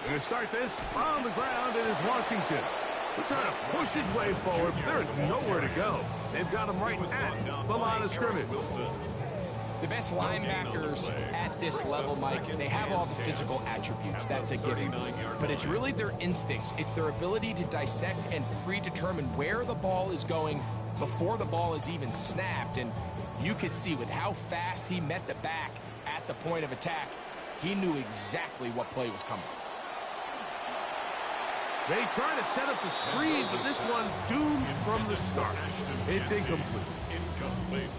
F: Going to start this on the ground. It is Washington. They're trying to push his way forward. There's nowhere to go. They've got him right at the line of scrimmage.
G: The best linebackers at this level, Mike, they have all the physical attributes. That's a given. But it's really their instincts. It's their ability to dissect and predetermine where the ball is going before the ball is even snapped. And you could see with how fast he met the back at the point of attack, he knew exactly what play was coming.
F: They try to set up the screen, but this one doomed from the start. It's incomplete.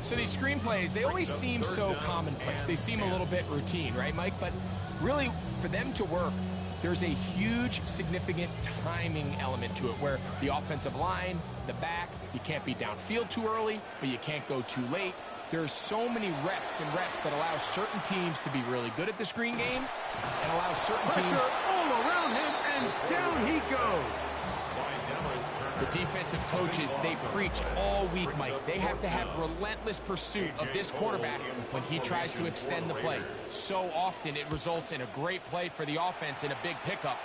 G: So these screenplays, they always seem so commonplace. They seem a little bit routine, right, Mike? But really, for them to work, there's a huge, significant timing element to it where the offensive line, the back, you can't be downfield too early, but you can't go too late. There's so many reps and reps that allow certain teams to be really good at the screen game and allow certain teams...
F: Pressure all around him, and down he goes.
G: The defensive coaches, they preached all week, Mike. They have to have relentless pursuit of this quarterback when he tries to extend the play. So often it results in a great play for the offense and a big pickup.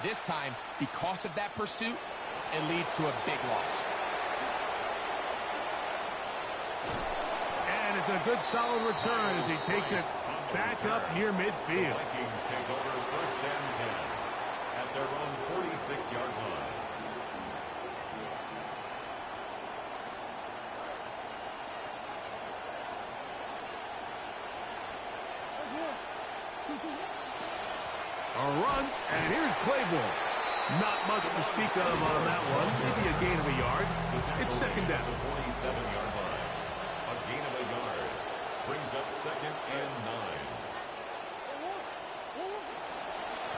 G: This time, because of that pursuit, it leads to a big loss.
F: And it's a good solid return as he takes it back up near midfield.
D: Vikings take over 1st and 10 at their own 46-yard line.
F: A run, and here's Claiborne. Not much to speak of on that one. Maybe a gain of a yard. It's 2nd down.
D: The 47-yard line. A gain of a yard brings up 2nd and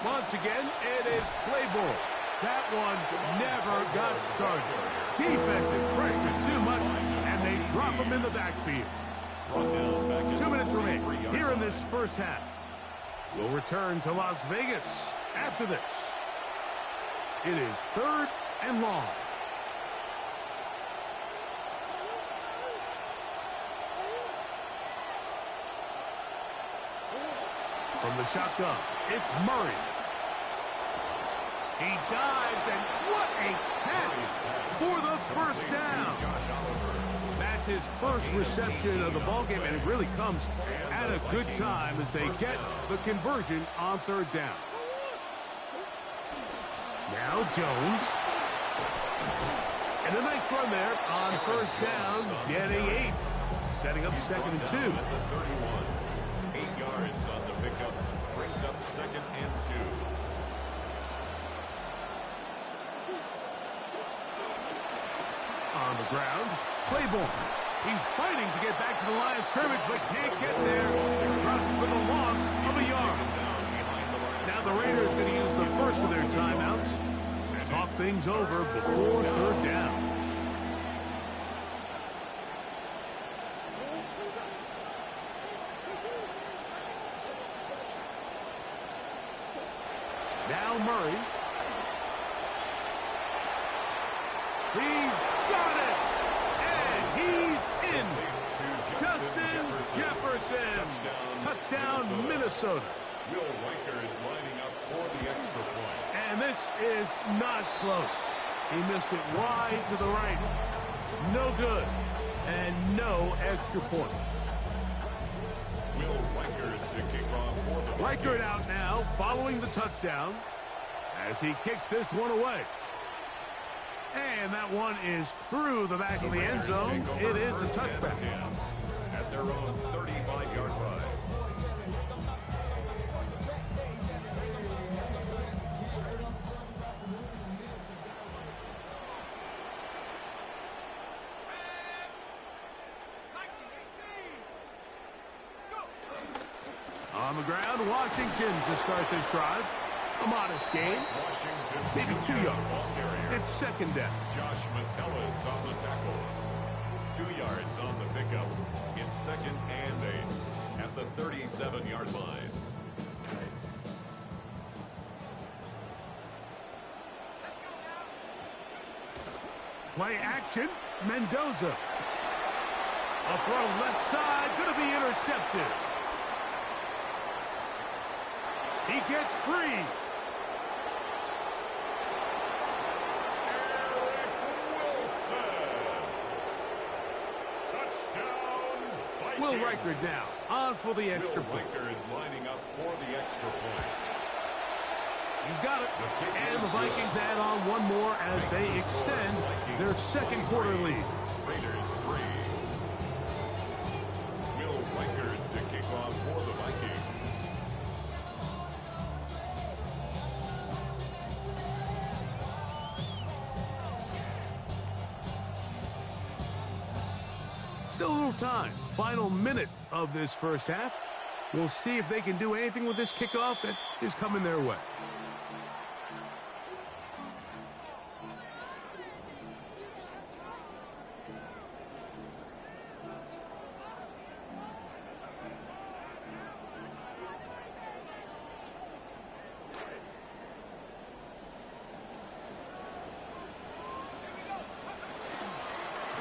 D: 9.
F: Once again, it is Claiborne. That one never got started. Defensive pressure too much, and they drop him in the backfield. 2 minutes remain here in this 1st half. We'll return to Las Vegas after this. It is 3rd and long. From the shotgun, it's Murray. He dives, and what a catch for the 1st down. That's his first reception of the ballgame, and it really comes at a good time as they get the conversion on 3rd down. Now Jones. And a nice run there on 1st down, getting 8. Setting up 2nd and 2.
D: 8 yards on the pickup brings up 2nd and 2.
F: On the ground, Claiborne. He's fighting to get back to the line of scrimmage, but can't get there. Dropped for the loss of a yard. Now the Raiders going to use the first of their timeouts and talk things over before 3rd down. Now Murray. He's got it! And he's in! Justin Jefferson! Touchdown, Minnesota.
D: Will Riker is lining up for the extra point.
F: And this is not close. He missed it wide to the right. No good. And no extra point.
D: Will Riker to kick off for the
F: Reichert out now, following the touchdown, as he kicks this one away. And that one is through the back of the end zone. It is a touchback.
D: At their own 35-yard line.
F: On the ground, Washington to start this drive. A modest gain, maybe 2 yards. It's 2nd down.
D: Josh Metellus on the tackle. 2 yards on the pickup. It's 2nd and 8 at the 37-yard line.
F: Play action, Mendoza. A throw left side, going to be intercepted. He gets free. Will Riker now on for the extra point.
D: Riker is lining up for the extra point.
F: He's got it. And the Vikings add on one more as they extend their second quarter lead.
D: Raiders 3. Will Riker to kick off for the Vikings.
F: Still a little time. Final minute of this first half. We'll see if they can do anything with this kickoff that is coming their way.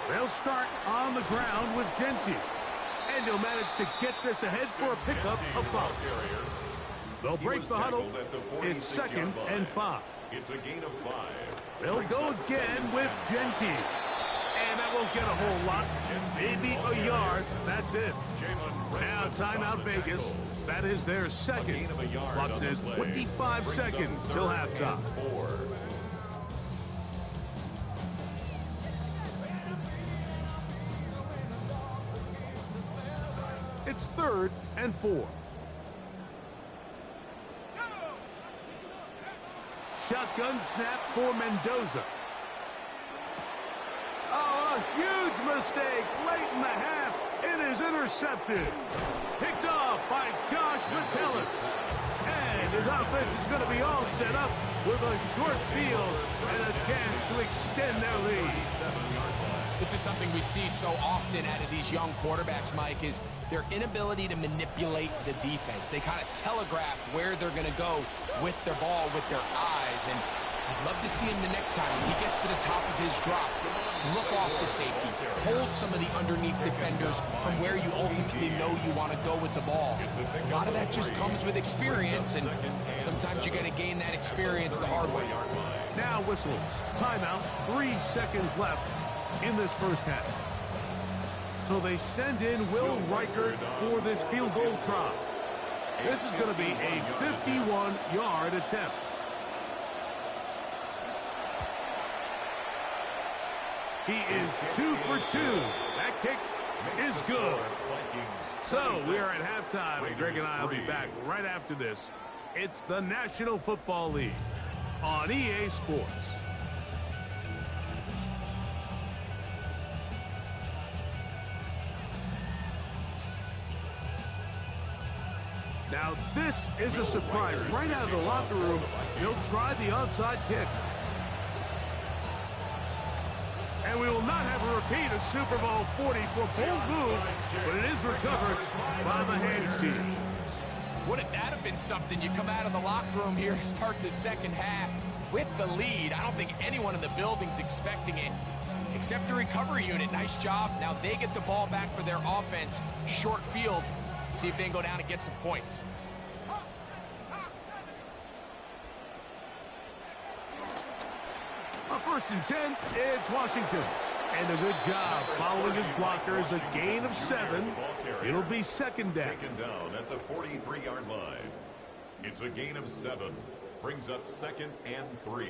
F: They'll start on the ground with Genty. And he'll manage to get this ahead for a pickup of 5. They'll break the huddle. It's 2nd and 5.
D: It's a gain of 5.
F: They'll go again with Genty. And that won't get a whole lot. Maybe a yard. That's it. Now timeout Vegas. That is their second. Clock says 25 seconds till halftime. It's 3rd and 4. Shotgun snap for Mendoza. Oh, a huge mistake late in the half. It is intercepted. Picked off by Josh Metellus. And his offense is going to be all set up with a short field and a chance to extend their lead.
G: This is something we see so often out of these young quarterbacks, Mike, is their inability to manipulate the defense. They kind of telegraph where they're going to go with their ball, with their eyes. And I'd love to see him the next time when he gets to the top of his drop. Look off the safety. Hold some of the underneath defenders from where you ultimately know you want to go with the ball. A lot of that just comes with experience, and sometimes you're going to gain that experience the hard way.
F: Now whistles. Timeout. 3 seconds left in this first half. So they send in Will Riker for this field goal try. This is going to be a 51-yard attempt. He is 2 for 2. That kick is good. So we are at halftime, and Greg and I will be back right after this. It's the National Football League on EA Sports. Now this is a surprise. Right out of the locker room, they'll try the onside kick. And we will not have a repeat of Super Bowl 40 for bold move, but it is recovered by the Haynes team.
G: Wouldn't that have been something? You come out of the locker room here, start the second half with the lead. I don't think anyone in the building's expecting it, except the recovery unit. Nice job. Now they get the ball back for their offense. Short field. See if they can go down and get some points.
F: On 1st and 10, it's Washington. And a good job following his blockers. A gain of 7. It'll be 2nd down.
D: Taken down at the 43-yard line. It's a gain of 7. Brings up 2nd and 3.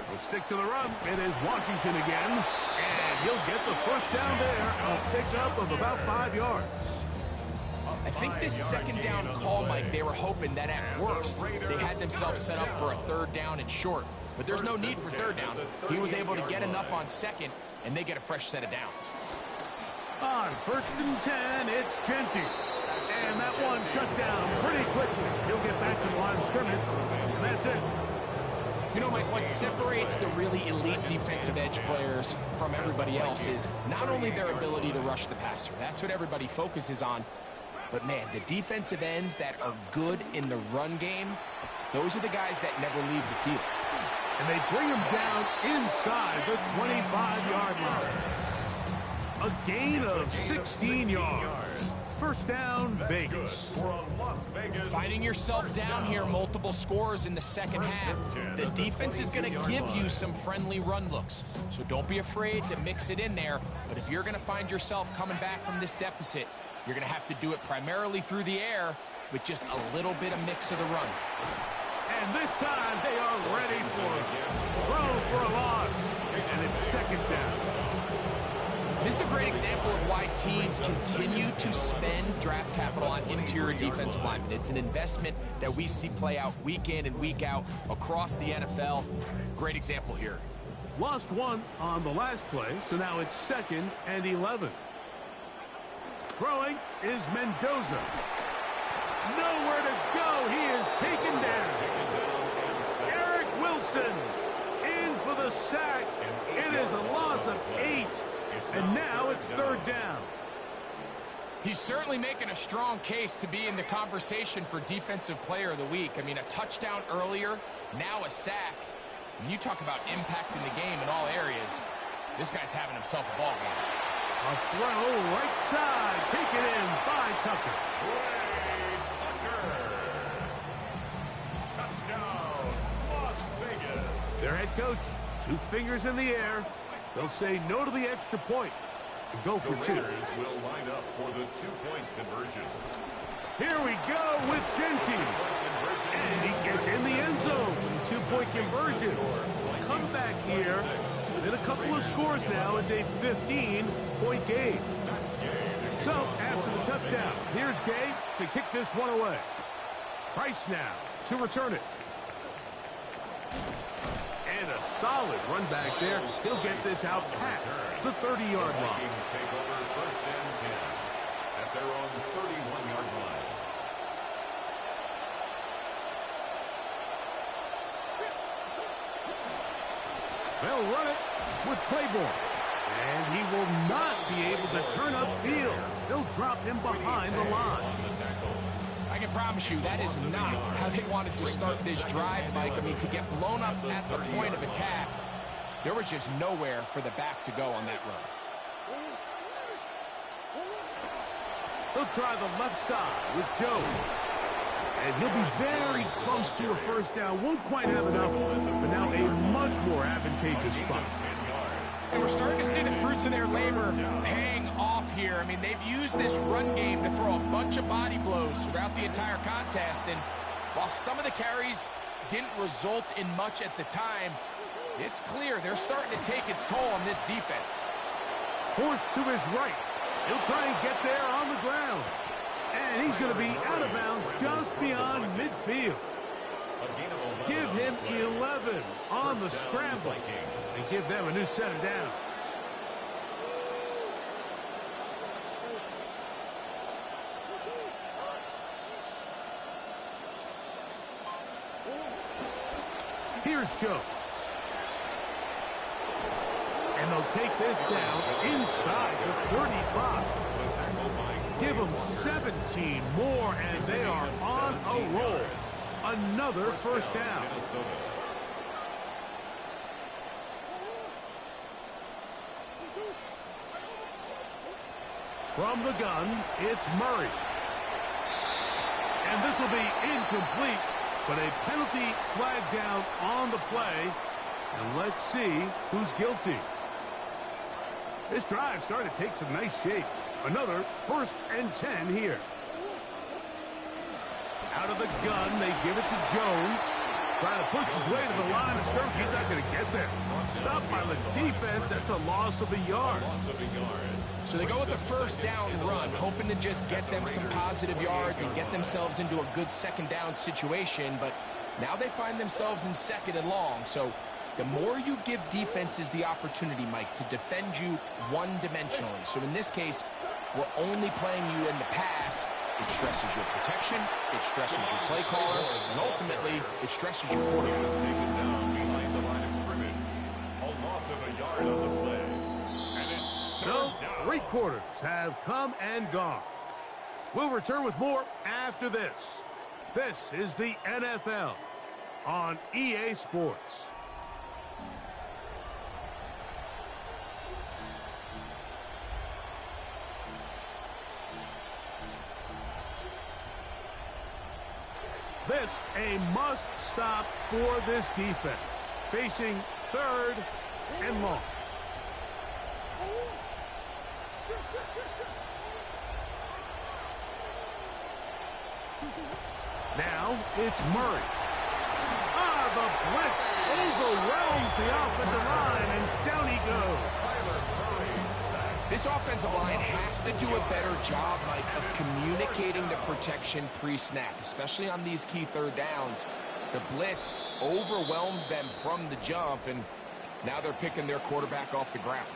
F: We'll stick to the run. It is Washington again. And he'll get the first down there. A pickup of about 5 yards.
G: I think this second down call, Mike, they were hoping that at worst they had themselves set up for a 3rd down and short. But there's no need for 3rd down. He was able to get enough on 2nd, and they get a fresh set of downs.
F: On 1st and 10, it's Genty. And that one shut down pretty quickly. He'll get back to the line of scrimmage, and that's it.
G: You know, Mike, what separates the really elite defensive edge players from everybody else is not only their ability to rush the passer. That's what everybody focuses on. But, man, the defensive ends that are good in the run game, those are the guys that never leave the field.
F: And they bring him down inside the 25-yard line. A gain of 16 yards. First down, Vegas.
G: Finding yourself down here, multiple scores in the second half. The defense is going to give you some friendly run looks. So don't be afraid to mix it in there. But if you're going to find yourself coming back from this deficit, you're going to have to do it primarily through the air with just a little bit of mix of the run.
F: And this time they are ready for it. Throw for a loss. And it's second down.
G: This is a great example of why teams continue to spend draft capital on interior defensive linemen. It's an investment that we see play out week in and week out across the NFL. Great example here.
F: Lost one on the last play, so now it's 2nd and 11. Throwing is Mendoza. Nowhere to go. He is taken down. Eric Wilson in for the sack. It is a loss of 8. And now it's 3rd down.
G: He's certainly making a strong case to be in the conversation for Defensive Player of the Week. I mean, a touchdown earlier, now a sack. When you talk about impacting the game in all areas, this guy's having himself a ball game.
F: A throw right side, taken in by Tucker.
D: Touchdown, Las Vegas.
F: Their head coach, 2 fingers in the air. They'll say no to the extra point and go for 2.
D: Raiders will line up for the 2-point conversion.
F: Here we go with Genty. And he gets in the end zone for the 2-point conversion. Come back here. Within a couple of scores now, it's a 15-point game. So, after the touchdown, here's Gay to kick this one away. Price now to return it. And a solid run back there. He'll get this out past the 30-yard line.
D: Vikings take over 1st and 10 at their own 31-yard line.
F: They'll run it with Claiborne. And he will not be able to turn upfield. They'll drop him behind the line.
G: I can promise you that is not how they wanted to start this drive, Mike. I mean, to get blown up at the point of attack, there was just nowhere for the back to go on that run.
F: He'll try the left side with Jones. And he'll be very close to a first down. Won't quite have enough, but now a much more advantageous spot.
G: And we're starting to see the fruits of their labor paying off here. I mean, they've used this run game to throw a bunch of body blows throughout the entire contest. And while some of the carries didn't result in much at the time, it's clear they're starting to take its toll on this defense.
F: Forced to his right. He'll try and get there on the ground. And he's going to be out of bounds just beyond midfield. Give him 11 on the scramble. And give them a new set of downs. Here's Jones. And they'll take this down inside the 35. Give them 17 more, and they are on a roll. Another first down. From the gun, it's Murray. And this will be incomplete, but a penalty flag down on the play. And let's see who's guilty. This drive starting to take some nice shape. Another 1st and 10 here. Out of the gun, they give it to Jones. Trying to push his way to the line of scrimmage. He's not going to get there. Stopped by the defense. That's a loss of a yard.
G: So they go with a first down run, hoping to just get them some positive yards and get themselves into a good second down situation. But now they find themselves in 2nd and long. So the more you give defenses the opportunity, Mike, to defend you one-dimensionally. So in this case, we're only playing you in the pass. It stresses your protection, it stresses your play caller, and ultimately, it stresses your quarterback.
F: So, 3 quarters have come and gone. We'll return with more after this. This is the NFL on EA Sports. This a must-stop for this defense. Facing 3rd and long. Now it's Murray. The blitz overwhelms the offensive line, and down he goes.
G: This offensive line has to do a better job, Mike, of communicating the protection pre-snap, especially on these key 3rd downs. The blitz overwhelms them from the jump, and now they're picking their quarterback off the ground.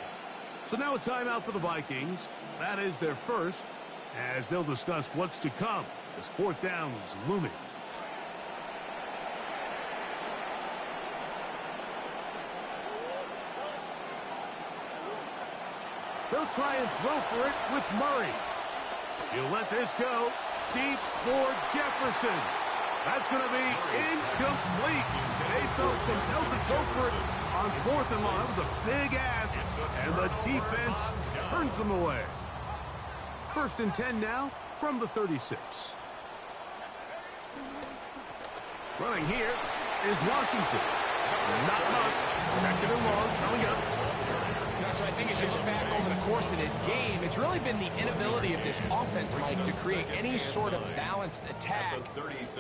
F: So now a timeout for the Vikings. That is their first, as they'll discuss what's to come as 4th down is looming. They'll try and throw for it with Murray. He'll let this go deep for Jefferson. That's going to be incomplete. They felt compelled to go for it on 4th and long. That was a big ask, and the defense turns them away. 1st and 10 now from the 36. Running here is Washington. Not much. 2nd and long, showing up.
G: So I think as you look back over the course of this game, it's really been the inability of this offense, Mike, to create any sort of balanced attack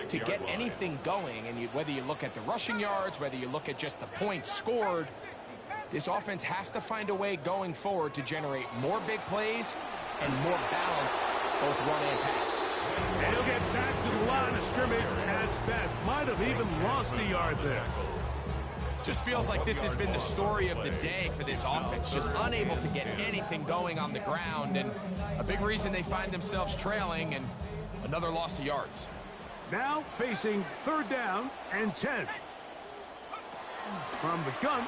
G: to get anything going. And whether you look at the rushing yards, whether you look at just the points scored, this offense has to find a way going forward to generate more big plays and more balance, both run and pass.
F: And he'll get back to the line of scrimmage at best. Might have even lost a yard there.
G: Just feels like this has been the story of the day for this offense. Just unable to get anything going on the ground, and a big reason they find themselves trailing, and another loss of yards.
F: Now facing 3rd down and 10. From the gun,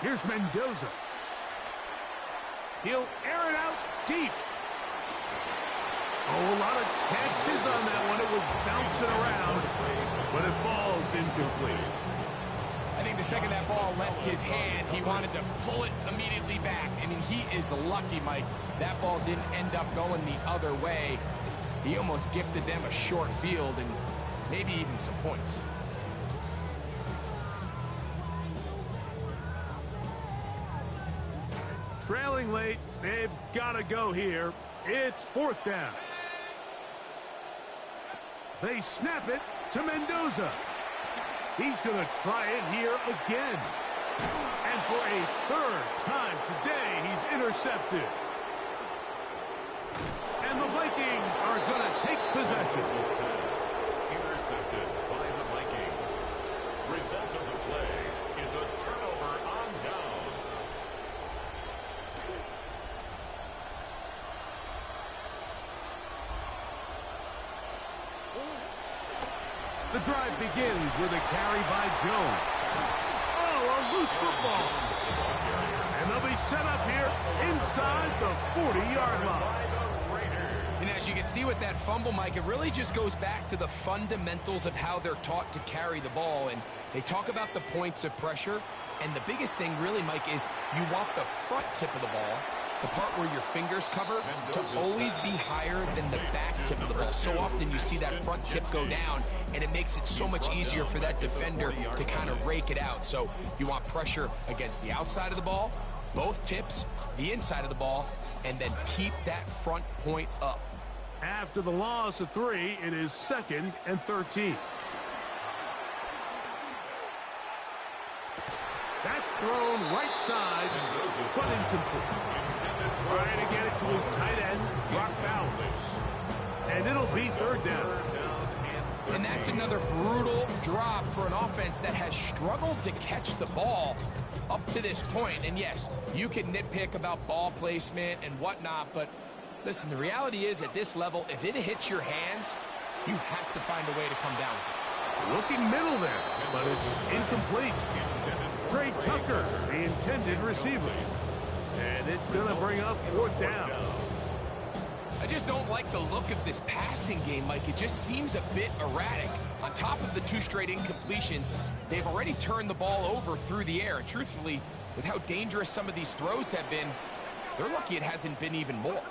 F: here's Mendoza. He'll air it out deep. Oh, a lot of chances on that one. It was bouncing around, but it falls incomplete.
G: I think the second that ball left his hand, he wanted to pull it immediately back. I mean, he is lucky, Mike. That ball didn't end up going the other way. He almost gifted them a short field and maybe even some points.
F: Trailing late, they've got to go here. It's 4th down. They snap it to Mendoza. He's going to try it here again. And for a 3rd time today, he's intercepted. And the Vikings are going to take possession.
D: Intercepted by the Vikings. Result of the play is a turnover on downs.
F: The drive begins with a carry by Jones. Oh, a loose football. And they'll be set up here inside the 40-yard line.
G: And as you can see with that fumble, Mike, it really just goes back to the fundamentals of how they're taught to carry the ball. And they talk about the points of pressure. And the biggest thing really, Mike, is you want the front tip of the ball, the part where your fingers cover, to always be higher than the back tip of the ball. So often you see that front tip go down, and it makes it so much easier for that defender to kind of rake it out. So you want pressure against the outside of the ball, both tips, the inside of the ball, and then keep that front point up.
F: After the loss of 3, it is 2nd and 13. That's thrown right side, but incomplete. Trying to get it to his tight end, Brock Bowers. And it'll be 3rd down.
G: And that's another brutal drop for an offense that has struggled to catch the ball up to this point. And yes, you can nitpick about ball placement and whatnot, but listen, the reality is at this level, if it hits your hands, you have to find a way to come down with it.
F: Looking middle there, but it's incomplete. Trey Tucker, the intended receiver. And it it's going to bring up fourth down.
G: I just don't like the look of this passing game, Mike. It just seems a bit erratic. On top of the 2 straight incompletions, they've already turned the ball over through the air. And truthfully, with how dangerous some of these throws have been, they're lucky it hasn't been even more.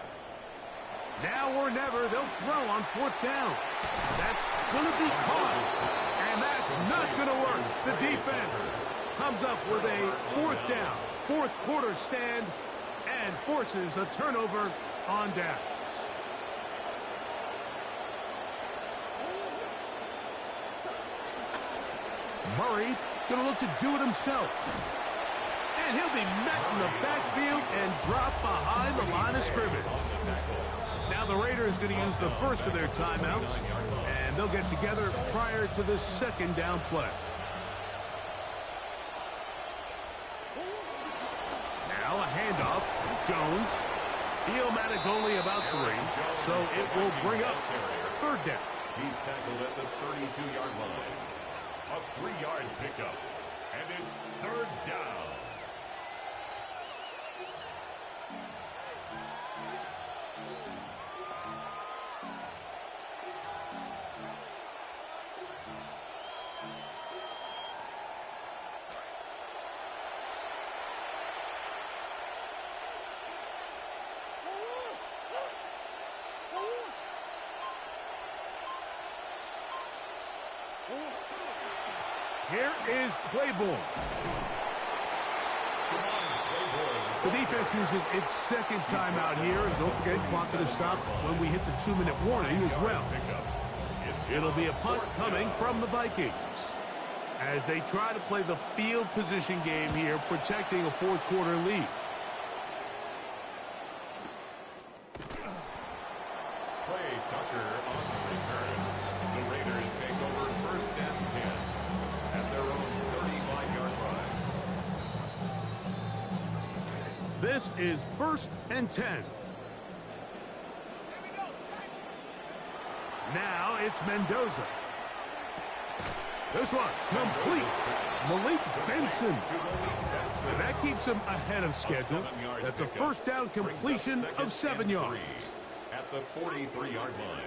F: Now or never, they'll throw on fourth down. That's going to be caught. And that's not going to work. The defense comes up with a fourth down, fourth quarter stand, and forces a turnover on downs. Murray going to look to do it himself. And he'll be met in the backfield and dropped behind the line of scrimmage. Now the Raiders going to use the first of their timeouts, and they'll get together prior to the second down play. Now a handoff. Jones. He'll manage only about 3, so it will bring up third down.
D: He's tackled at the 32-yard line. A 3-yard pickup, and it's third down.
F: Here is Claiborne. The defense uses its second timeout here. And don't forget, clock to stop when we hit the 2-minute warning as well. It'll be a punt coming from the Vikings as they try to play the field position game here, protecting a fourth quarter lead.
D: Trey Tucker on the return. The Raiders take over first and 10 at their own 35-yard line.
F: This is first and 10. Now it's Mendoza. This one complete. Malik Benson. And that keeps him ahead of schedule. That's a first down completion of 7 yards.
D: At the 43-yard line.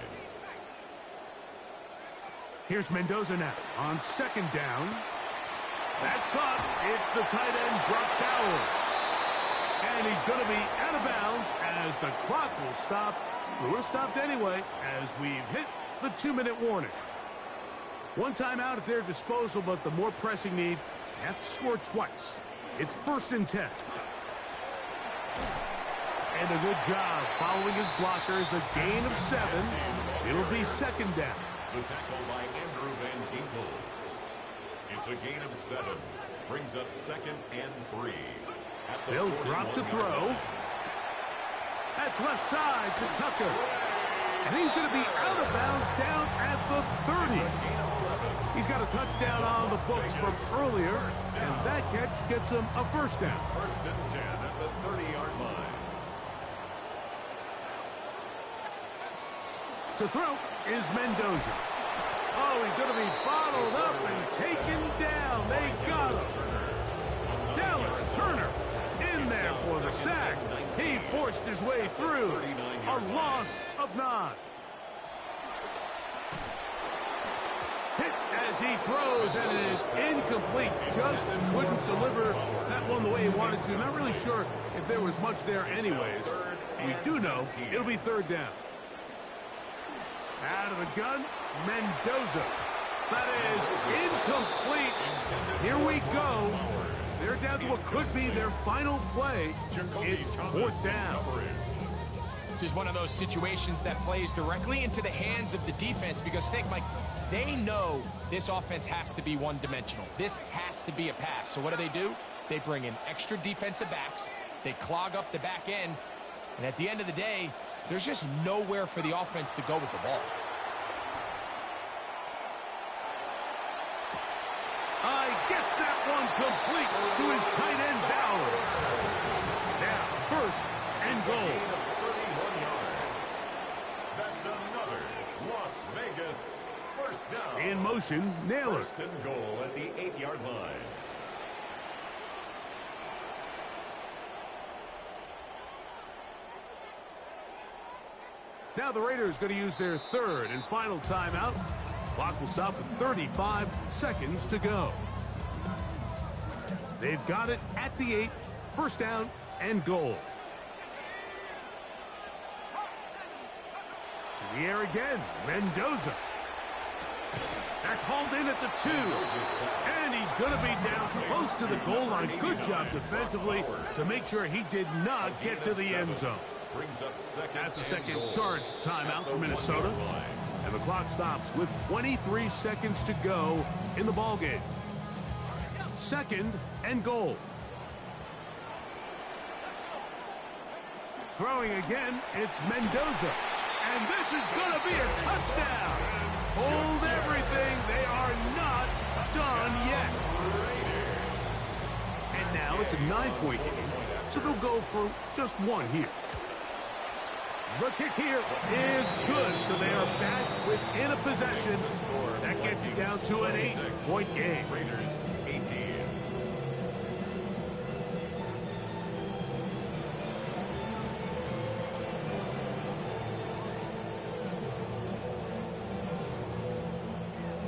F: Here's Mendoza now on second down. That's caught. It's the tight end, Brock Bowers. And he's going to be out of bounds as the clock will stop. We would have stopped anyway as we've hit the 2-minute warning. One timeout at their disposal, but the more pressing need, they have to score twice. It's first and 10. And a good job following his blockers, a gain of 7. It'll be second down.
D: The tackle by Andrew Van Ginkel. It's a gain of 7. Brings up second and 3.
F: They'll drop to throw. That's left side to Tucker. And he's going to be out of bounds down at the 30. He's got a touchdown on the books from earlier, and that catch gets him a first down.
D: First and 10 at the 30-yard line.
F: To throw is Mendoza. Oh, he's going to be bottled up and taken down. They got him. Dallas Turner in there for the sack. He forced his way through. A loss of 9. Hit as he throws, and it is incomplete. Just couldn't deliver that one the way he wanted to. Not really sure if there was much there anyways. We do know it'll be third down. Out of the gun, Mendoza. That is incomplete. Here we go. They're down to what could be their final play. It's fourth down.
G: This is one of those situations that plays directly into the hands of the defense because think, Mike, they know this offense has to be one-dimensional. This has to be a pass. So what do? They bring in extra defensive backs. They clog up the back end. And at the end of the day, there's just nowhere for the offense to go with the ball.
F: Gets that one complete to his tight end, Bowers. Now, first and goal.
D: 31 yards. That's another Las Vegas first down.
F: In motion, Naylor.
D: First and goal at the 8-yard line.
F: Now the Raiders going to use their third and final timeout. Clock will stop with 35 seconds to go. They've got it at the 8. First down and goal. To the air again. Mendoza. That's hauled in at the 2. And he's going to be down close to the goal line. Good job defensively to make sure he did not get to the end zone. That's a second charge timeout for Minnesota. And the clock stops with 23 seconds to go in the ballgame. Second and goal. Throwing again, it's Mendoza. And this is going to be a touchdown. Hold everything. They are not done yet. And now it's a 9-point game, so they'll go for just one here. The kick here is good, so they are back within a possession. That gets it down to an 8-point game.
D: Raiders 18.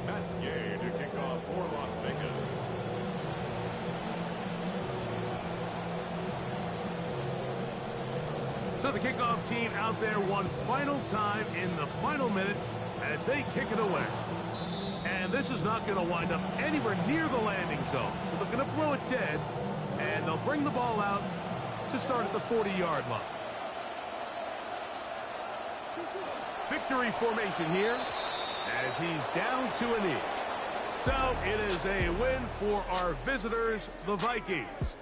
D: Matt Gay to kick off for Las Vegas.
F: So the kickoff team out there one final time in the final minute as they kick it away. And this is not going to wind up anywhere near the landing zone. So they're going to blow it dead, and they'll bring the ball out to start at the 40-yard line. Victory formation here as he's down to a knee. So it is a win for our visitors, the Vikings.